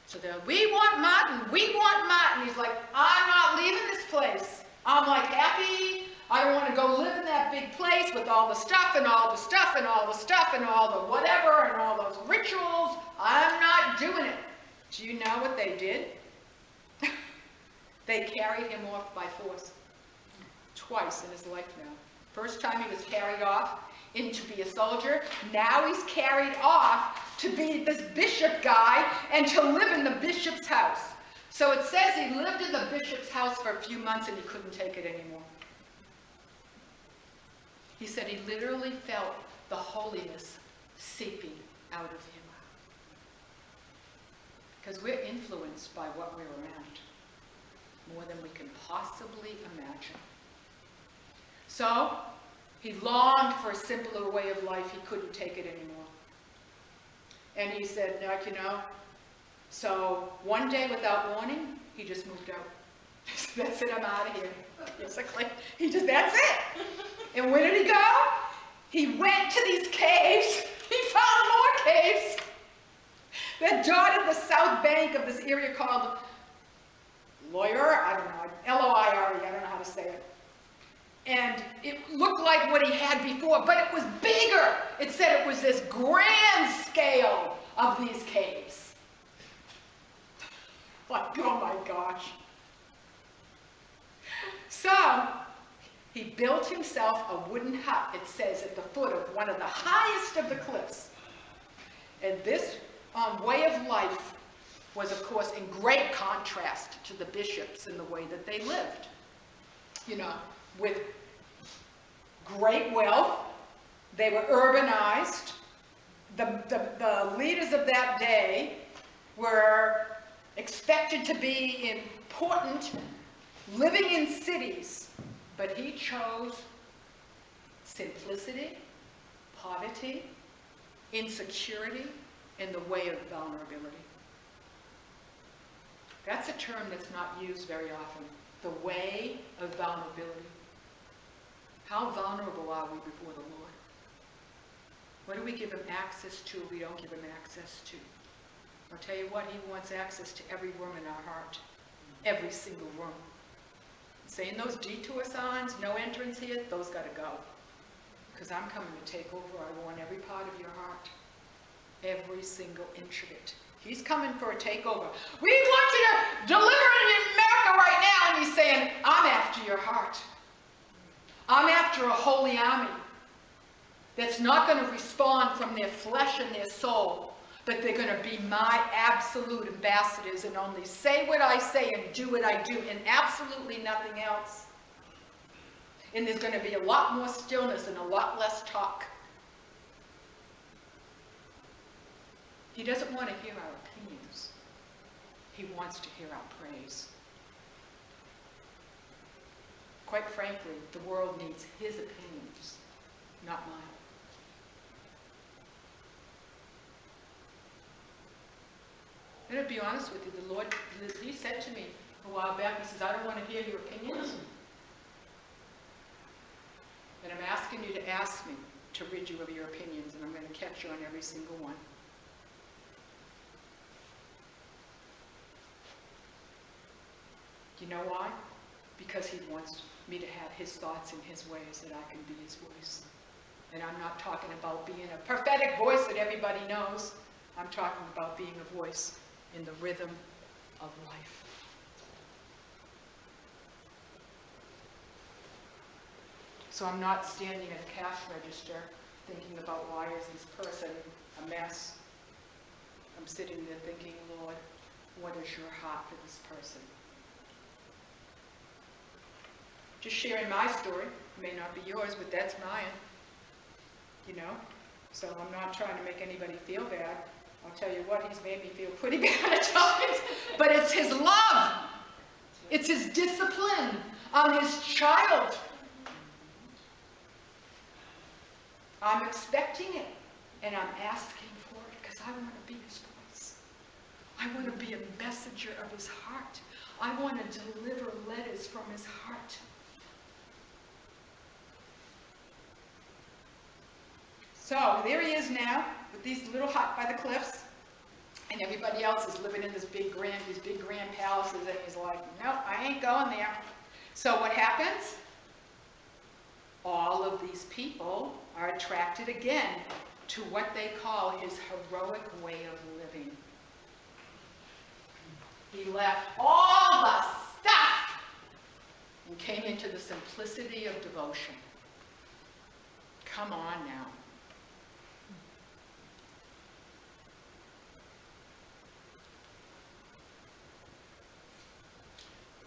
So they're like, we want Martin. He's like, I'm not leaving this place. I'm like happy. I don't want to go live in that big place with all the stuff and all the stuff and all the stuff and all the whatever and all those rituals. I'm not doing it. Do you know what they did? They carried him off by force. Twice in his life now. First time he was carried off to be a soldier. Now he's carried off to be this bishop guy and to live in the bishop's house. So it says he lived in the bishop's house for a few months and he couldn't take it anymore. He said he literally felt the holiness seeping out of him. Because we're influenced by what we're around more than we can possibly imagine. So he longed for a simpler way of life. He couldn't take it anymore. And he said, so one day without warning, he just moved out. That's it, I'm out of here. Basically, that's it. And where did he go? He went to these caves. He found more caves that dotted the south bank of this area called Loire, I don't know, L-O-I-R-E, I don't know how to say it. And it looked like what he had before, but it was bigger. It said it was this grand scale of these caves. Like, oh my gosh. So, he built himself a wooden hut, it says, at the foot of one of the highest of the cliffs. And this way of life was, of course, in great contrast to the bishops in the way that they lived. With great wealth, they were urbanized. The leaders of that day were expected to be important, living in cities, but he chose simplicity, poverty, insecurity, and the way of vulnerability. That's a term that's not used very often. The way of vulnerability. How vulnerable are we before the Lord? What do we give him access to we don't give him access to? I'll tell you what, he wants access to every room in our heart. Every single room. Saying those detour signs, no entrance here, those got to go. Because I'm coming to take over. I want every part of your heart. Every single inch of it. He's coming for a takeover. We want you to deliver it in America right now. And he's saying, I'm after your heart. I'm after a holy army that's not going to respond from their flesh and their soul, but they're going to be my absolute ambassadors and only say what I say and do what I do and absolutely nothing else. And there's going to be a lot more stillness and a lot less talk. He doesn't want to hear our opinions. He wants to hear our praise. Quite frankly, the world needs his opinions, not mine. And to be honest with you, the Lord, he said to me, a while back. He says, I don't want to hear your opinions. And I'm asking you to ask me to rid you of your opinions, and I'm going to catch you on every single one. You know why? Because he wants me to have his thoughts and his ways, that I can be his voice. And I'm not talking about being a prophetic voice that everybody knows. I'm talking about being a voice in the rhythm of life. So I'm not standing at a cash register thinking about why is this person a mess. I'm sitting there thinking, Lord, what is your heart for this person? Just sharing my story. It may not be yours, but that's mine. You know? So I'm not trying to make anybody feel bad. I'll tell you what, he's made me feel pretty bad at times. But it's his love. It's his discipline. I'm his child. I'm expecting it. And I'm asking for it because I want to be his voice. I want to be a messenger of his heart. I want to deliver letters from his heart. So there he is now, with these little hut by the cliffs, and everybody else is living in these big grand palaces, and he's like, no, I ain't going there. So what happens? All of these people are attracted again to what they call his heroic way of living. He left all the stuff and came into the simplicity of devotion. Come on now.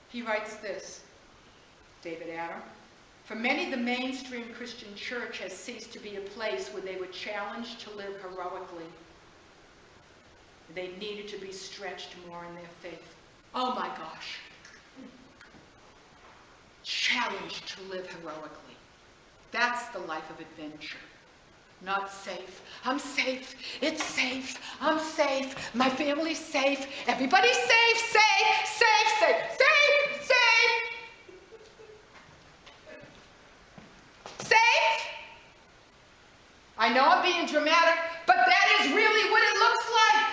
He writes this, David Adam, for many, the mainstream Christian church has ceased to be a place where they were challenged to live heroically. They needed to be stretched more in their faith. Oh my gosh. Challenged to live heroically. That's the life of adventure. Not safe. I'm safe. It's safe. I'm safe. My family's safe. Everybody's safe, safe, safe, safe, safe, safe. Safe? I know I'm being dramatic, but that is really what it looks like.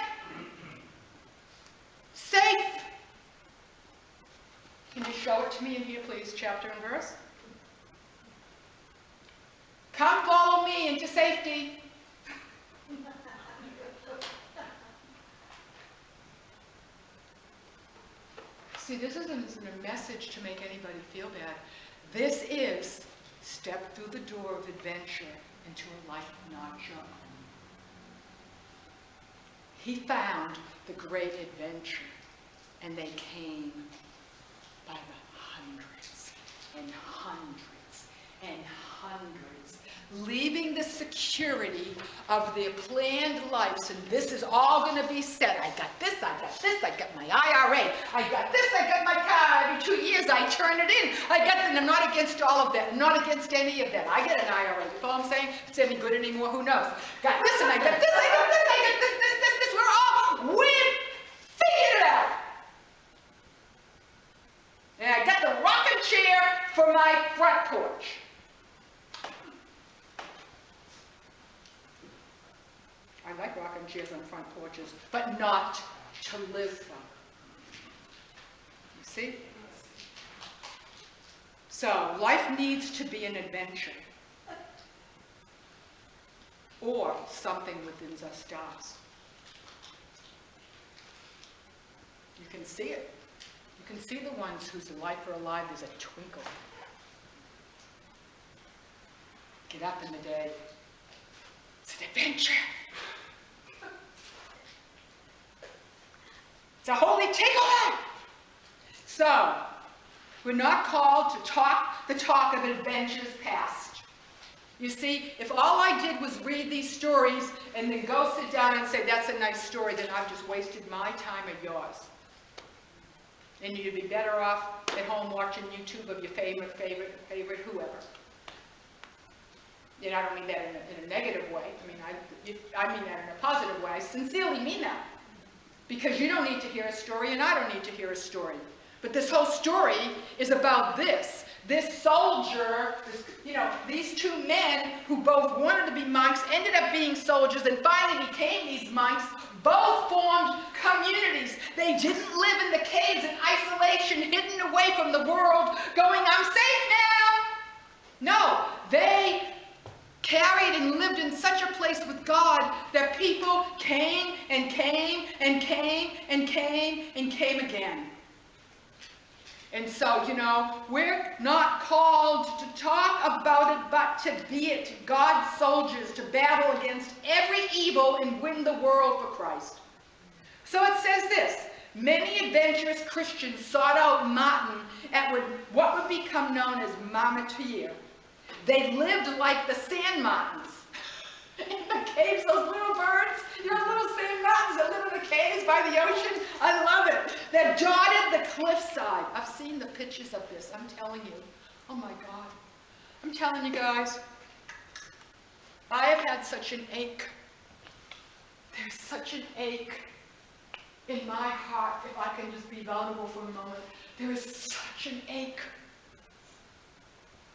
Safe. Can you show it to me in here, please, chapter and verse? Come follow me into safety. See, this isn't a message to make anybody feel bad. This is step through the door of adventure into a life not your own. He found the great adventure, and they came by the hundreds and hundreds and hundreds, leaving the security of their planned lives. And this is all going to be set. I got this, I got this, I got my IRA, I got this, I got my car. Every 2 years I turn it in. I got that. I'm not against all of that. I'm not against any of that. I get an IRA. You know what I'm saying? If it's any good anymore, who knows? Got this, and I got this, I got this, I got this, this, this, this. We've figured it out. And I got the rocking chair for my front porch. I like rocking chairs on front porches, but not to live from. You see? So, life needs to be an adventure. Or something within us does. You can see it. You can see the ones whose life are alive, there's a twinkle. Get up in the day. It's an adventure. It's a holy takeover. So, we're not called to talk the talk of adventures past. You see, if all I did was read these stories and then go sit down and say, that's a nice story, then I've just wasted my time and yours. And you'd be better off at home watching YouTube of your favorite whoever. And I don't mean that in a negative way. I mean that in a positive way. I sincerely mean that. Because you don't need to hear a story, and I don't need to hear a story. But this whole story is about this. This soldier, these two men who both wanted to be monks, ended up being soldiers and finally became these monks. Both formed communities. They didn't live in the caves in isolation, hidden away from the world, going, I'm safe now. No, they carried and lived in such a place with God that people came and came and came and came and came again. And so, we're not called to talk about it, but to be it. God's soldiers, to battle against every evil and win the world for Christ. So it says this: many adventurous Christians sought out Martin at what would become known as Martyr. They lived like the sand martins. In the caves, those little birds, little sand martins that live in the caves by the ocean. I love it. That dotted the cliffside. I've seen the pictures of this. I'm telling you. Oh my God. I'm telling you guys. I have had such an ache. There's such an ache in my heart, if I can just be vulnerable for a moment. There is such an ache.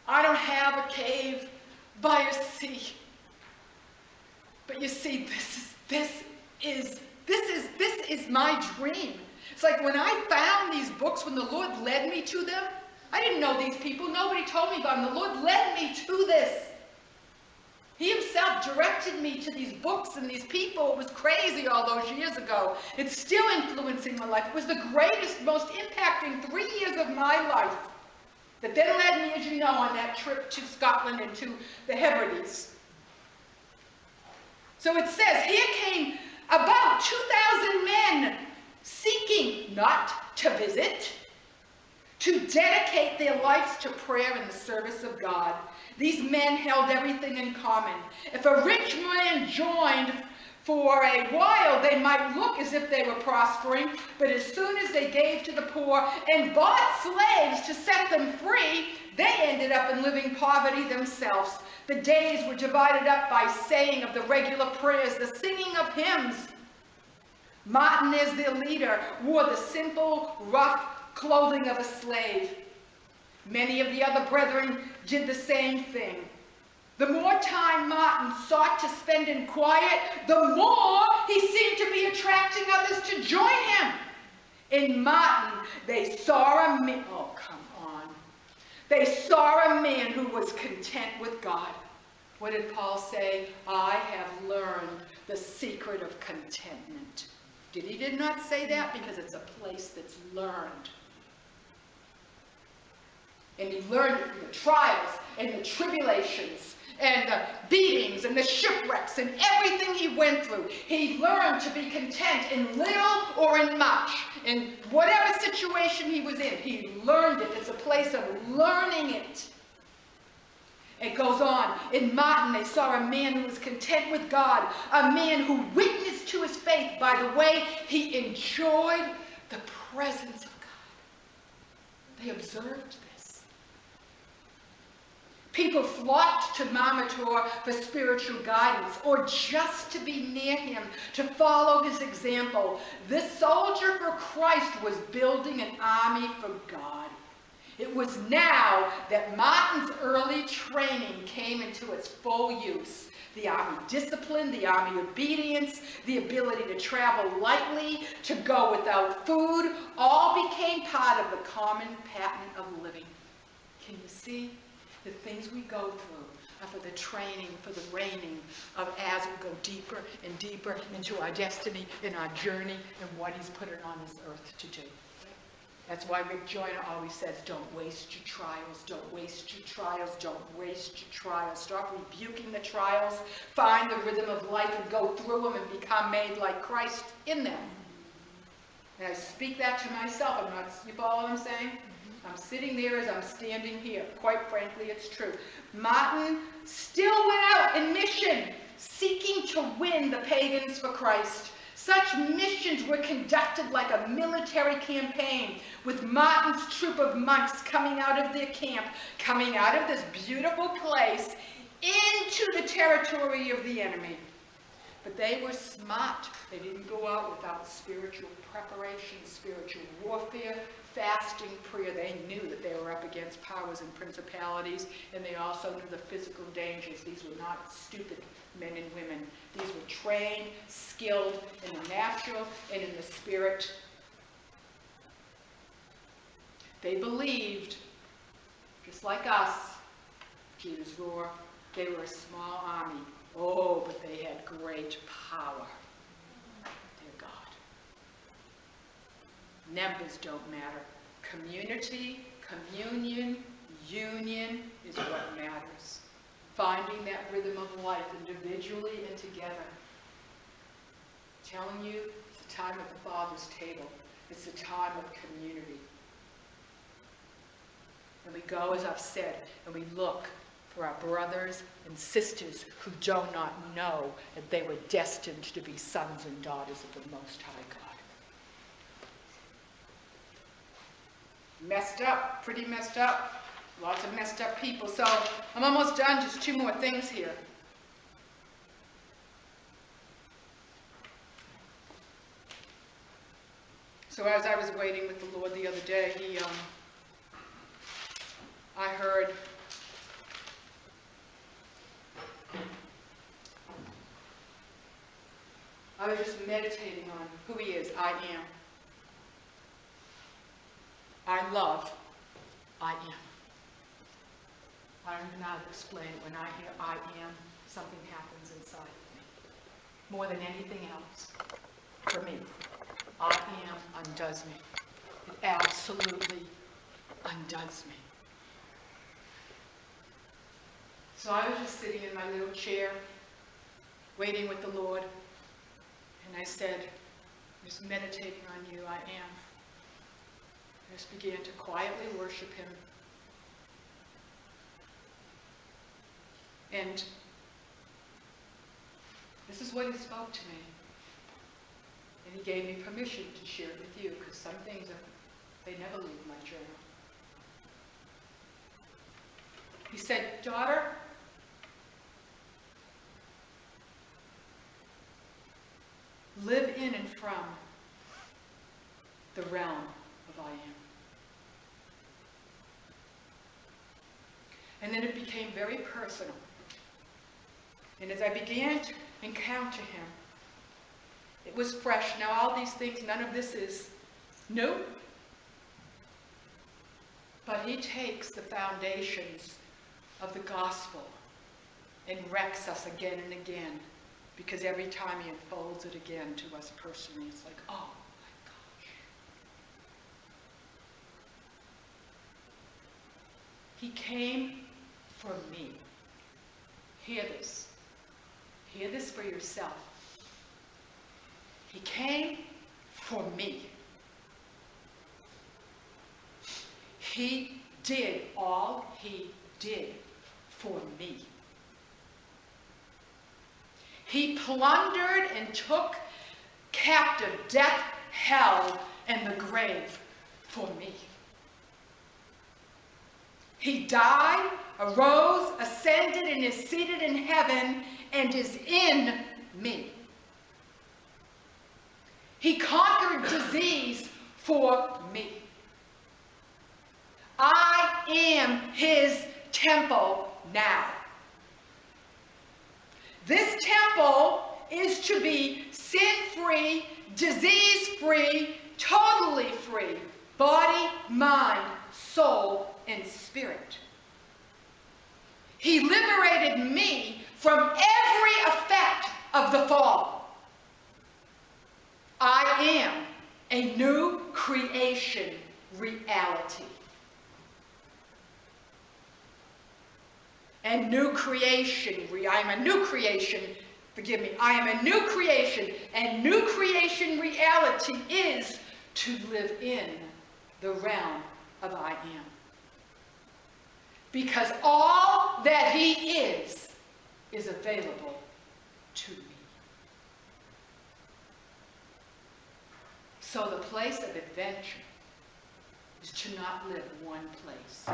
I don't have a cave by a sea. But you see, this is my dream. It's like when I found these books, when the Lord led me to them, I didn't know these people. Nobody told me about them. The Lord led me to this. He himself directed me to these books and these people. It was crazy all those years ago. It's still influencing my life. It was the greatest, most impacting 3 years of my life that then led me, as you know, on that trip to Scotland and to the Hebrides. So it says, here came about 2,000 men seeking not to visit, to dedicate their lives to prayer and the service of God. These men held everything in common. If a rich man joined for a while, they might look as if they were prospering, but as soon as they gave to the poor and bought slaves to set them free, they ended up in living poverty themselves. The days were divided up by saying of the regular prayers, the singing of hymns. Martin, as their leader, wore the simple, rough clothing of a slave. Many of the other brethren did the same thing. The more time Martin sought to spend in quiet, the more he seemed to be attracting others to join him. In Martin, they saw a man. Oh, come on. They saw a man who was content with God. What did Paul say? I have learned the secret of contentment. Did not say that? Because it's a place that's learned. And he learned it in the trials and the tribulations and the beatings and the shipwrecks and everything he went through. He learned to be content in little or in much. In whatever situation he was in, he learned it. It's a place of learning it. It goes on. In Martin, they saw a man who was content with God, a man who witnessed to his faith by the way he enjoyed the presence of God. They observed this. People flocked to Marmator for spiritual guidance or just to be near him, to follow his example. This soldier for Christ was building an army for God. It was now that Martin's early training came into its full use. The army discipline, the army obedience, the ability to travel lightly, to go without food, all became part of the common pattern of living. Can you see? The things we go through are for the training, for the reigning of as we go deeper and deeper into our destiny and our journey and what he's put it on this earth to do. That's why Rick Joyner always says, don't waste your trials, don't waste your trials, don't waste your trials. Stop rebuking the trials, find the rhythm of life and go through them and become made like Christ in them. And I speak that to myself. You follow what I'm saying? I'm sitting there as I'm standing here. Quite frankly, it's true. Martin still went out in mission, seeking to win the pagans for Christ. Such missions were conducted like a military campaign, with Martin's troop of monks coming out of their camp, coming out of this beautiful place into the territory of the enemy. But they were smart. They didn't go out without spiritual preparation, spiritual warfare, fasting, prayer. They knew that they were up against powers and principalities, and they also knew the physical dangers. These were not stupid men and women. These were trained, skilled in the natural and in the spirit. They believed, just like us, Judah's roar, they were a small army. Oh, but they had great power. Dear God. Numbers don't matter. Community, communion, union is what matters. Finding that rhythm of life individually and together. I'm telling you, it's the time at the Father's table. It's the time of community. And we go, as I've said, and we look for our brothers and sisters who do not know that they were destined to be sons and daughters of the Most High God. Messed up, pretty messed up. Lots of messed up people. So I'm almost done, just two more things here. So as I was waiting with the Lord the other day, I heard I was just meditating on who he is. I am. I love. I am. I don't even know how to explain it. When I hear I am, something happens inside of me. More than anything else. For me, I am undoes me. It absolutely undoes me. So I was just sitting in my little chair, waiting with the Lord, and I said, just meditating on you, I am. I just began to quietly worship him. And this is what he spoke to me. And he gave me permission to share it with you, because some things, they never leave my journal. He said, daughter, live in and from the realm of I am. And then it became very personal. And as I began to encounter him, it was fresh. Now all these things, none of this is new. But he takes the foundations of the gospel and wrecks us again and again. Because every time he unfolds it again to us personally, it's like, oh my gosh. He came for me. Hear this. Hear this for yourself. He came for me. He did all he did for me. He plundered and took captive death, hell, and the grave for me. He died, arose, ascended, and is seated in heaven, and is in me. He conquered disease for me. I am his temple now. This temple is to be sin-free, disease-free, totally free, body, mind, soul, and spirit. He liberated me from every effect of the fall. I am a new creation reality. And new creation, I am a new creation, forgive me, I am a new creation, and new creation reality is to live in the realm of I am. Because all that he is available to me. So the place of adventure is to not live one place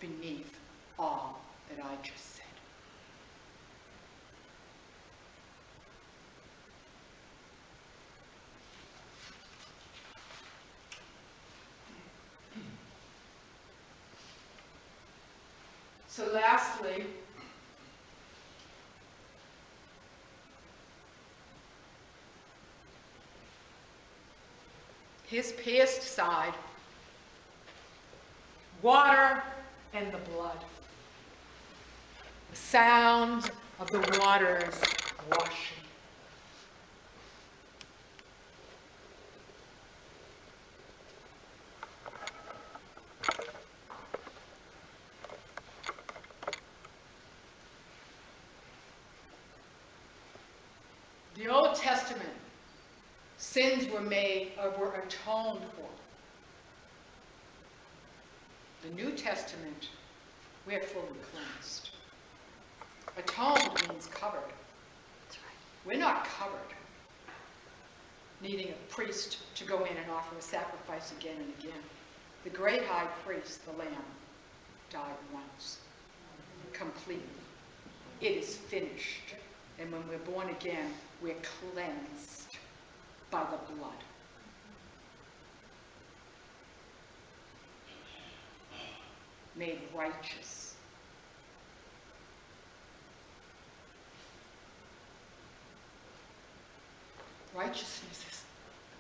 beneath all that I just said. So lastly, his pierced side, water and the blood. The sound of the waters washing. The Old Testament, sins were atoned for. The New Testament, we are fully cleansed. Atoned means covered. That's right. We're not covered, needing a priest to go in and offer a sacrifice again and again. The great high priest, the Lamb, died once, completely. It is finished. And when we're born again, we're cleansed by the blood. Made righteous. Righteousness is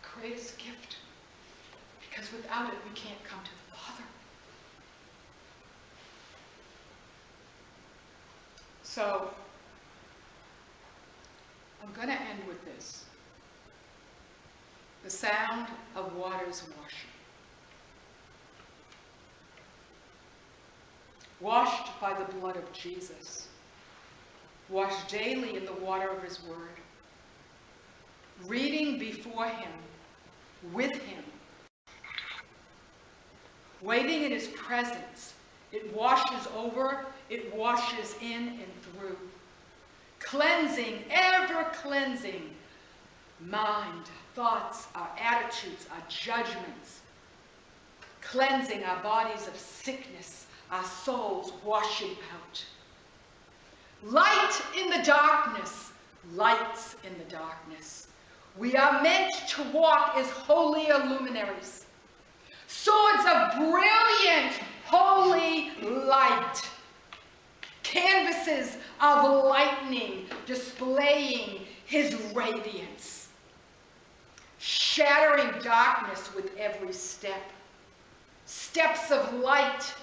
the greatest gift, because without it we can't come to the Father. So, I'm going to end with this. The sound of waters washing. Washed by the blood of Jesus. Washed daily in the water of his word. Reading before him, with him. Waiting in his presence. It washes over, it washes in and through. Cleansing, ever cleansing mind, thoughts, our attitudes, our judgments. Cleansing our bodies of sickness, our souls washing out. Light in the darkness, lights in the darkness. We are meant to walk as holy luminaries. Swords of brilliant, holy light. Canvases of lightning displaying his radiance. Shattering darkness with every step. Steps of light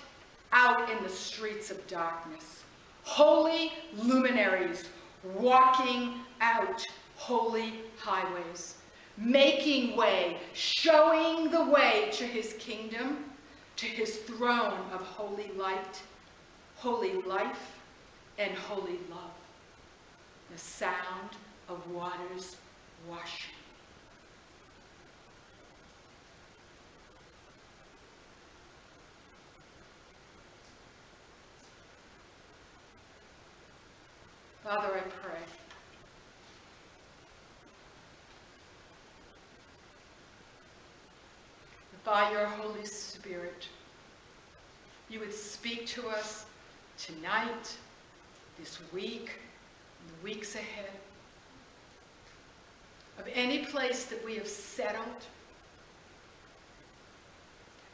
out in the streets of darkness. Holy luminaries walking out holy highways. Making way, showing the way to his kingdom, to his throne of holy light, holy life, and holy love. The sound of waters washing. Father, I pray that by your Holy Spirit, you would speak to us tonight, this week, and the weeks ahead, of any place that we have settled,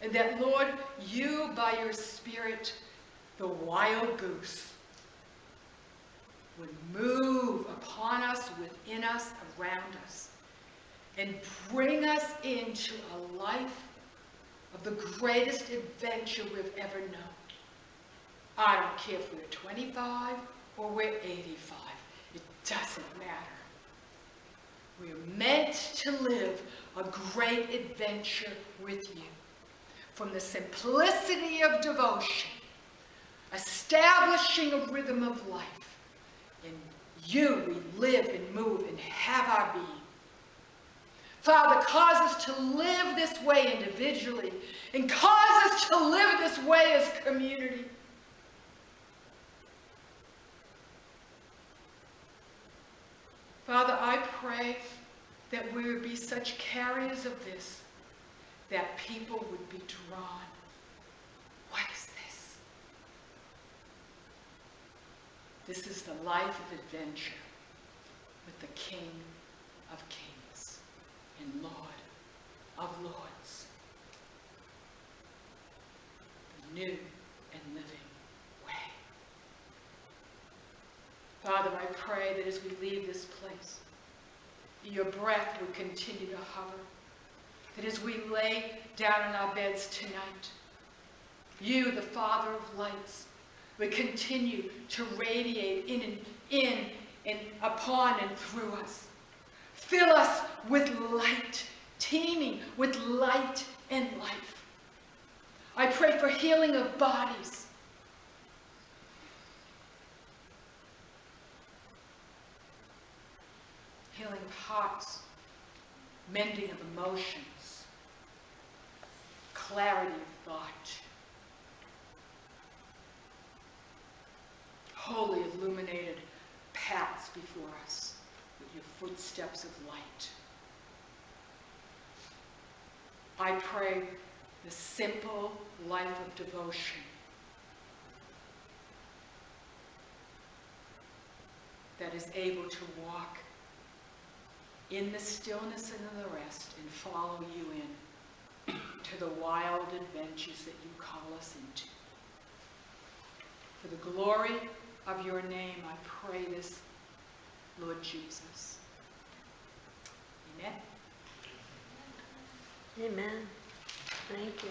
and that, Lord, you, by your Spirit, the wild goose, would move upon us, within us, around us, and bring us into a life of the greatest adventure we've ever known. I don't care if we're 25 or we're 85. It doesn't matter. We're meant to live a great adventure with you. From the simplicity of devotion, establishing a rhythm of life. In you we live and move and have our being. Father, cause us to live this way individually, and cause us to live this way as community. Father, I pray that we would be such carriers of this, that people would be drawn. What is this? This is the life of adventure with the King of Kings and Lord of Lords. The new and living way. pray that as we leave this place, your breath would continue to hover. That as we lay down in our beds tonight, you, the Father of lights, would continue to radiate in and upon and through us. Fill us with light, teeming with light and life. I pray for healing of bodies. Healing of hearts, mending of emotions, clarity of thought, holy illuminated paths before us with your footsteps of light. I pray the simple life of devotion that is able to walk in the stillness and in the rest and follow you in to the wild adventures that you call us into. For the glory of your name, I pray this, Lord Jesus. Amen. Amen. Thank you.